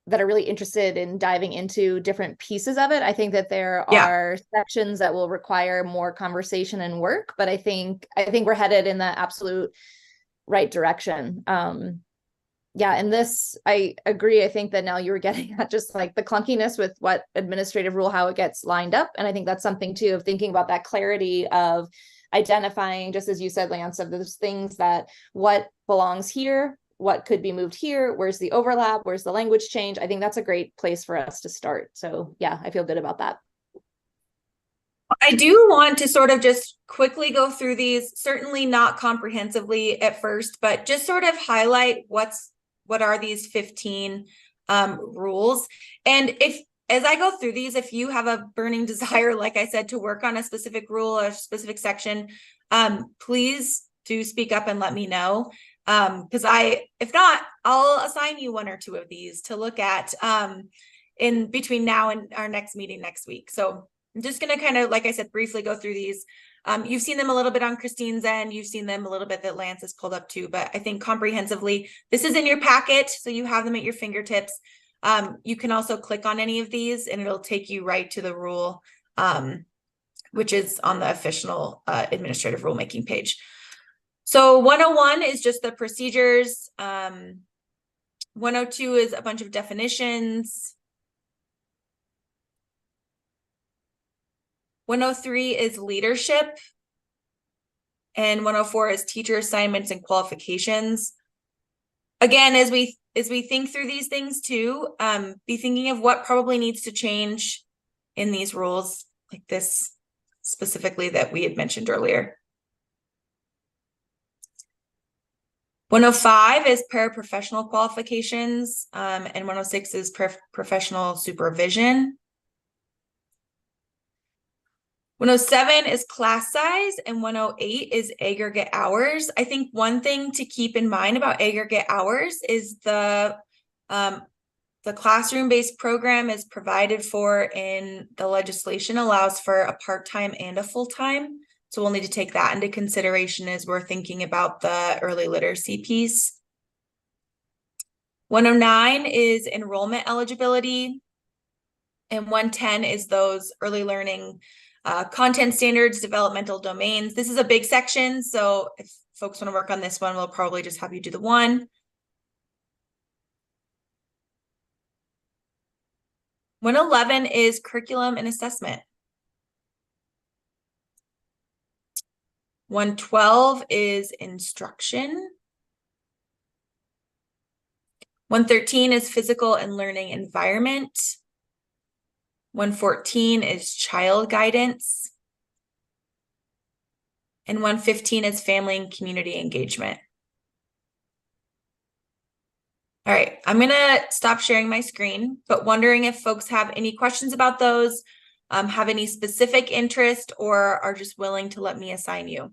that are really interested in diving into different pieces of it. I think that there are sections that will require more conversation and work, but I think we're headed in the absolute right direction. Yeah, and this, I agree. I think that now you were getting at just like the clunkiness with what administrative rule, how it gets lined up. And I think that's something too, of thinking about that clarity of identifying, just as you said, Lance, of those things that what belongs here, what could be moved here, where's the overlap, where's the language change. I think that's a great place for us to start. So yeah, I feel good about that. I do want to sort of just quickly go through these, certainly not comprehensively at first, but just sort of highlight what are these 15 rules. And as I go through these, if you have a burning desire, like I said, to work on a specific rule or a specific section, please do speak up and let me know. Because if not, I'll assign you one or two of these to look at in between now and our next meeting next week. So I'm just going to kind of, like I said, briefly go through these. You've seen them a little bit on Christine's end. You've seen them a little bit that Lance has pulled up too, but I think comprehensively, this is in your packet, so you have them at your fingertips. You can also click on any of these and it'll take you right to the rule, which is on the official administrative rulemaking page. So 101 is just the procedures. 102 is a bunch of definitions. 103 is leadership. And 104 is teacher assignments and qualifications. Again, as we think through these things too, be thinking of what probably needs to change in these rules, like this specifically that we had mentioned earlier. 105 is paraprofessional qualifications, and 106 is professional supervision. 107 is class size, and 108 is aggregate hours. I think one thing to keep in mind about aggregate hours is the classroom-based program is provided for in the legislation, allows for a part-time and a full-time. So we'll need to take that into consideration as we're thinking about the early literacy piece. 109 is enrollment eligibility. And 110 is those early learning content standards, developmental domains. This is a big section, so if folks want to work on this one, we'll probably just have you do the one. 111 is curriculum and assessment. 112 is instruction. 113 is physical and learning environment. 114 is child guidance. And 115 is family and community engagement. All right, I'm gonna stop sharing my screen, but wondering if folks have any questions about those, have any specific interest, or are just willing to let me assign you.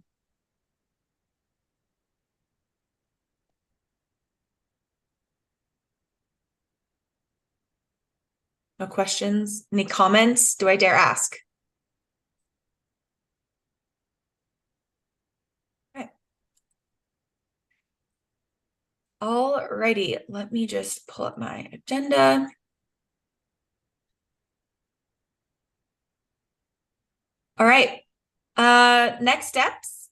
No questions? Any comments? Do I dare ask? Okay. All righty, let me just pull up my agenda. All right, next steps.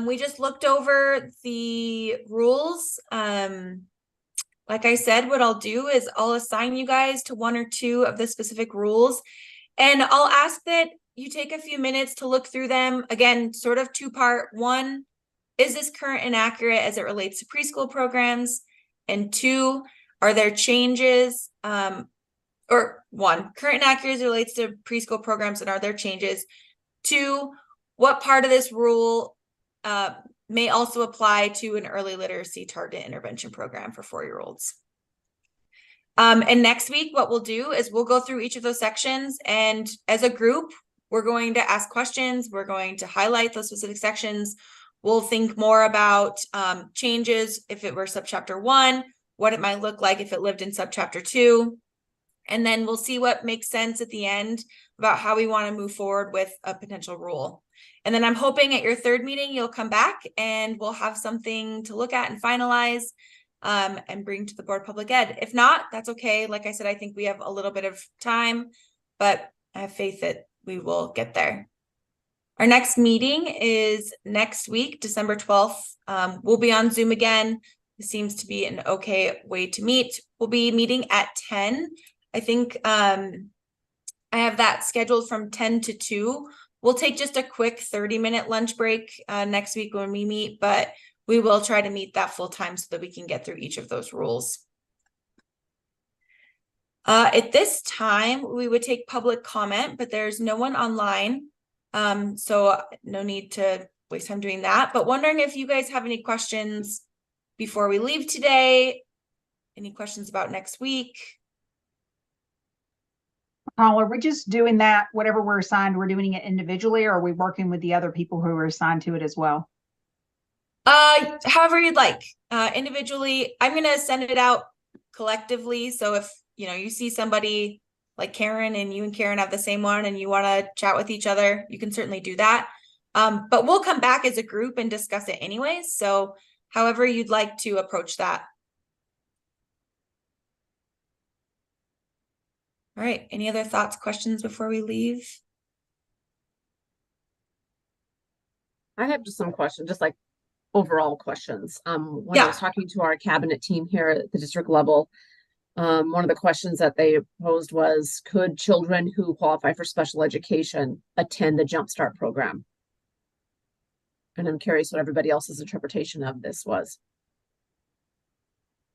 We just looked over the rules. Like I said, what I'll do is I'll assign you guys to one or two of the specific rules, and I'll ask that you take a few minutes to look through them. Again, sort of two-part. One, is this current and accurate as it relates to preschool programs? And two, are there changes or one, current inaccuracy relates to preschool programs and are there changes? 2, what part of this rule may also apply to an early literacy target intervention program for 4-year-olds? And next week, what we'll do is we'll go through each of those sections, and as a group, we're going to ask questions. We're going to highlight those specific sections. We'll think more about changes if it were subchapter 1, what it might look like if it lived in subchapter 2. And then we'll see what makes sense at the end about how we want to move forward with a potential rule. And then I'm hoping at your 3rd meeting, you'll come back and we'll have something to look at and finalize and bring to the Board of Public Ed. If not, that's okay. Like I said, I think we have a little bit of time, but I have faith that we will get there. Our next meeting is next week, December 12th. We'll be on Zoom again. It seems to be an okay way to meet. We'll be meeting at 10. I think I have that scheduled from 10 to 2. We'll take just a quick 30-minute lunch break next week when we meet, but we will try to meet that full time so that we can get through each of those rules. At this time, we would take public comment, but there's no one online. So no need to waste time doing that, but wondering if you guys have any questions before we leave today. Any questions about next week? Paul, are we just doing that, whatever we're assigned, we're doing it individually, or are we working with the other people who are assigned to it as well? However you'd like. Individually, I'm going to send it out collectively. So if, you see somebody like Karen and you and Karen have the same one and you want to chat with each other, you can certainly do that. But we'll come back as a group and discuss it anyways. So however you'd like to approach that. All right. Any other thoughts, questions before we leave? I have just some questions, just like overall questions. When I was talking to our cabinet team here at the district level, one of the questions that they posed was, could children who qualify for special education attend the Jump Start program? And I'm curious what everybody else's interpretation of this was.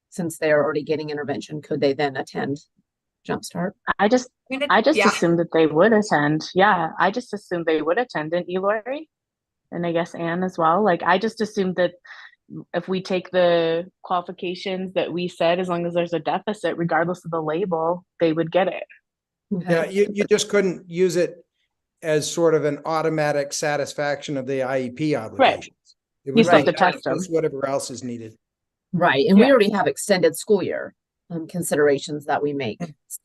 Since they are already getting intervention, could they then attend Jump Start? I just assumed that they would attend. Yeah, I just assumed they would attend, didn't you, Lori? And I guess Anne as well. Like, I just assumed that if we take the qualifications that we said, as long as there's a deficit, regardless of the label, they would get it. Yeah, you just couldn't use it as sort of an automatic satisfaction of the IEP obligations. Right. It was have to test them. Whatever else is needed. Right. And we already have extended school year considerations that we make.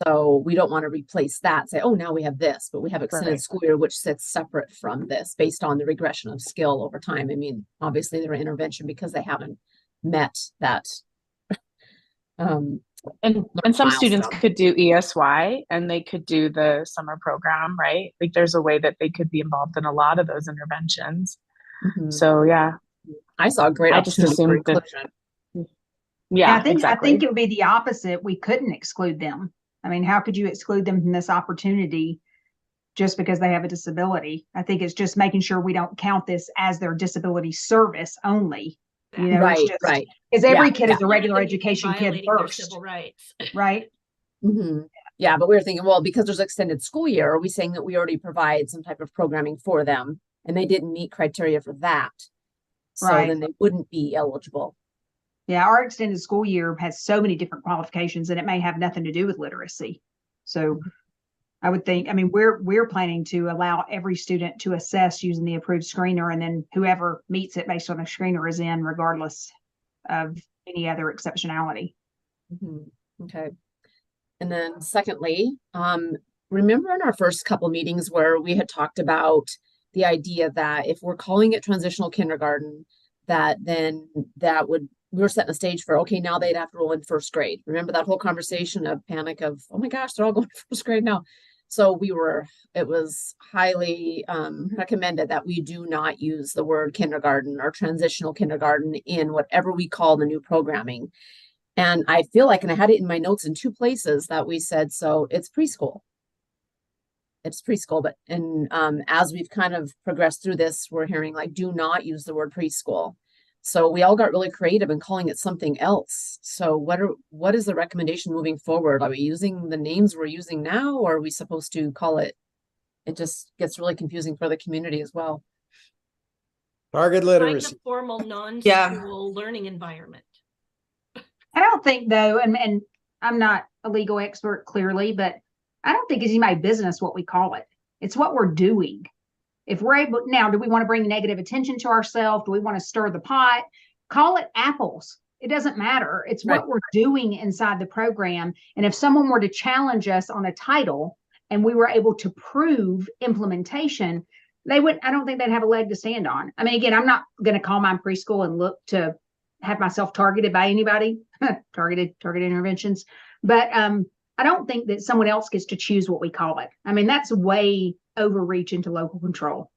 So we don't want to replace that, say, oh, now we have this, but we have extended school year, which sits separate from this based on the regression of skill over time. I mean, obviously they're intervention because they haven't met that. And some students could do ESY and they could do the summer program, right? Like there's a way that they could be involved in a lot of those interventions. So yeah, I saw a great opportunity for inclusion. Yeah, I think it would be the opposite. We couldn't exclude them. I mean, how could you exclude them from this opportunity just because they have a disability? I think it's just making sure we don't count this as their disability service only. Right. Because every kid is a regular education kid first. Civil rights. Right. Yeah, but we were thinking, well, because there's extended school year, are we saying that we already provide some type of programming for them and they didn't meet criteria for that? So then they wouldn't be eligible. Yeah, our extended school year has so many different qualifications and it may have nothing to do with literacy. So I would think, I mean, we're planning to allow every student to assess using the approved screener, and then whoever meets it based on a screener is in, regardless of any other exceptionality. Okay. And then secondly, remember in our first couple meetings where we had talked about the idea that if we're calling it transitional kindergarten, that then we were setting a stage for, okay, now they'd have to roll in first grade. Remember that whole conversation of panic of, oh my gosh, they're all going to first grade now. So it was highly recommended that we do not use the word kindergarten or transitional kindergarten in whatever we call the new programming. And I feel like, and I had it in my notes in 2 places that we said, so it's preschool. It's preschool, but as we've kind of progressed through this, we're hearing like, do not use the word preschool. So we all got really creative in calling it something else. So what is the recommendation moving forward? Are we using the names we're using now, or are we supposed to call it? It just gets really confusing for the community as well. Target Find literacy. a formal non-school learning environment. I don't think though, and I'm not a legal expert clearly, but I don't think it's anybody's business what we call it. It's what we're doing. If we're able now, do we want to bring negative attention to ourselves? Do we want to stir the pot? Call it apples. It doesn't matter. It's Right. what we're doing inside the program. And if someone were to challenge us on a title and we were able to prove implementation, they would, I don't think they'd have a leg to stand on. I mean, again, I'm not going to call mine preschool and look to have myself targeted by anybody, targeted interventions. But I don't think that someone else gets to choose what we call it. I mean, that's way overreach into local control.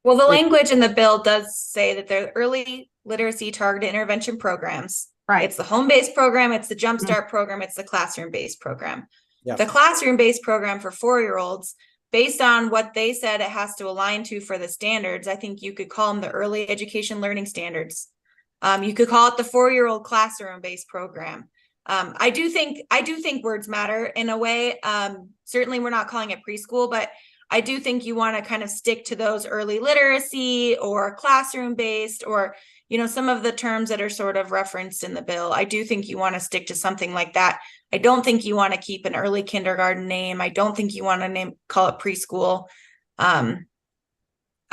Well, the language in the bill does say that they're early literacy targeted intervention programs. Right. It's the home-based program, it's the Jumpstart program, it's the classroom-based program. Yeah. The classroom-based program for 4-year-olds, based on what they said it has to align to for the standards, I think you could call them the early education learning standards. You could call it the 4-year-old classroom-based program. I do think words matter in a way. Certainly we're not calling it preschool, but I do think you want to kind of stick to those early literacy or classroom based, or, you know, some of the terms that are sort of referenced in the bill. I do think you want to stick to something like that. I don't think you want to keep an early kindergarten name. I don't think you want to call it preschool. I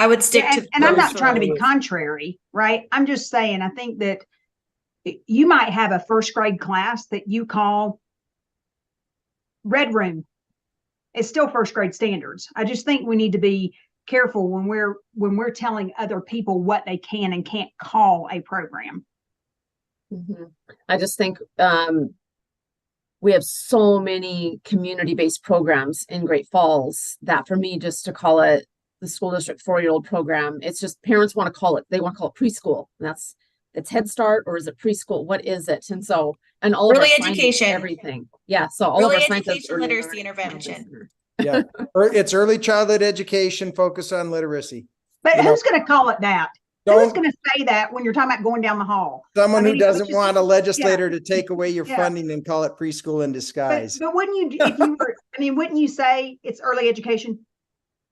would stick to. And I'm not trying to be contrary, right? I'm just saying, I think that you might have a first grade class that you call Red Room. It's still first grade standards. I just think we need to be careful when we're telling other people what they can and can't call a program. Mm-hmm. I just think we have so many community-based programs in Great Falls that for me, just to call it the school district 4-year-old program, it's just parents want to call it, they want to call it preschool. And it's Head Start, or is it preschool? What is it? And so, and all early of our education, everything. Yeah. So all early of our education, literacy intervention. Yeah. It's early childhood education, focus on literacy. But You who's going to call it that? Who's Don't going to say that when you're talking about going down the hall? someone I mean, who doesn't want a legislator yeah. to take away your Yeah. funding and call it preschool in disguise. But wouldn't you, if you were, I mean, wouldn't you say it's early education?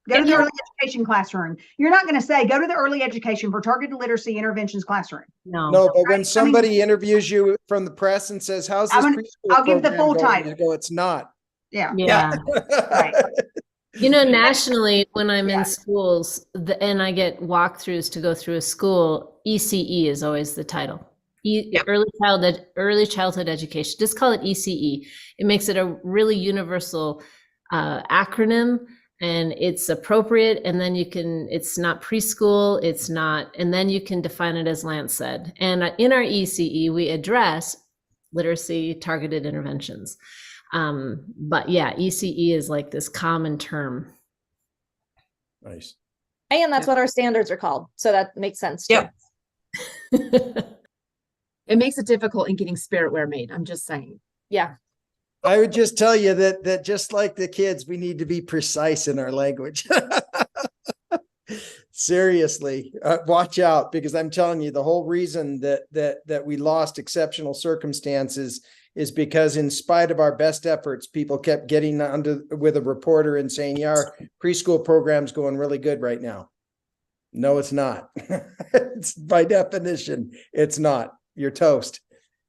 Go to the early education classroom. You're not going to say, go to the early education for targeted literacy interventions classroom. No, but when somebody interviews you from the press and says, how's this preschool I'll give the program full going?" title. You go, it's not. Yeah. Yeah. Right. You know, nationally, when I'm in schools and I get walkthroughs to go through a school, ECE is always the title. Early childhood education. Just call it ECE. It makes it a really universal acronym, and it's appropriate. And then it's not preschool, it's not, and then you can define it as Lance said. And in our ECE, we address literacy targeted interventions. But yeah, ECE is like this common term. Nice. And that's what our standards are called. So that makes sense too. It makes it difficult in getting spiritware made. I'm just saying. Yeah. I would just tell you that just like the kids, we need to be precise in our language. Seriously, watch out, because I'm telling you, the whole reason that we lost exceptional circumstances is because in spite of our best efforts, people kept getting with a reporter and saying, yeah, our preschool program's going really good right now. No, it's not. It's by definition, it's not. You're toast.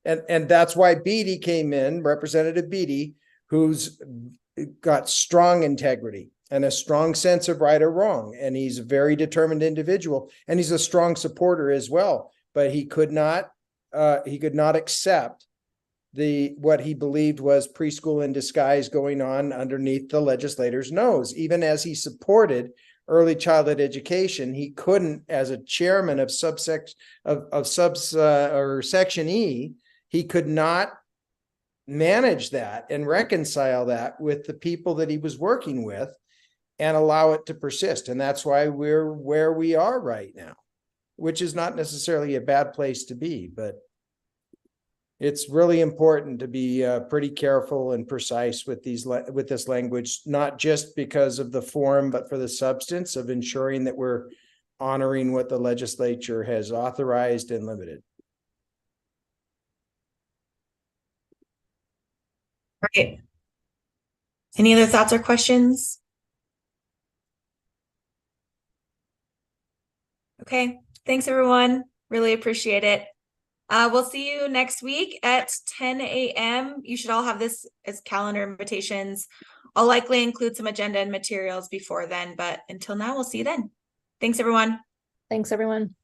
And that's why Beatty came in, Representative Beatty, who's got strong integrity and a strong sense of right or wrong. And he's a very determined individual, and he's a strong supporter as well. But he could not accept what he believed was preschool in disguise going on underneath the legislator's nose. Even as he supported early childhood education, he couldn't, as a chairman of Section E, he could not manage that and reconcile that with the people that he was working with and allow it to persist. And that's why we're where we are right now, which is not necessarily a bad place to be, but it's really important to be pretty careful and precise with this language, not just because of the form, but for the substance of ensuring that we're honoring what the legislature has authorized and limited. Right. Any other thoughts or questions? Okay, thanks everyone. Really appreciate it. We'll see you next week at 10 a.m. You should all have this as calendar invitations. I'll likely include some agenda and materials before then, but until now, we'll see you then. Thanks, everyone. Thanks, everyone.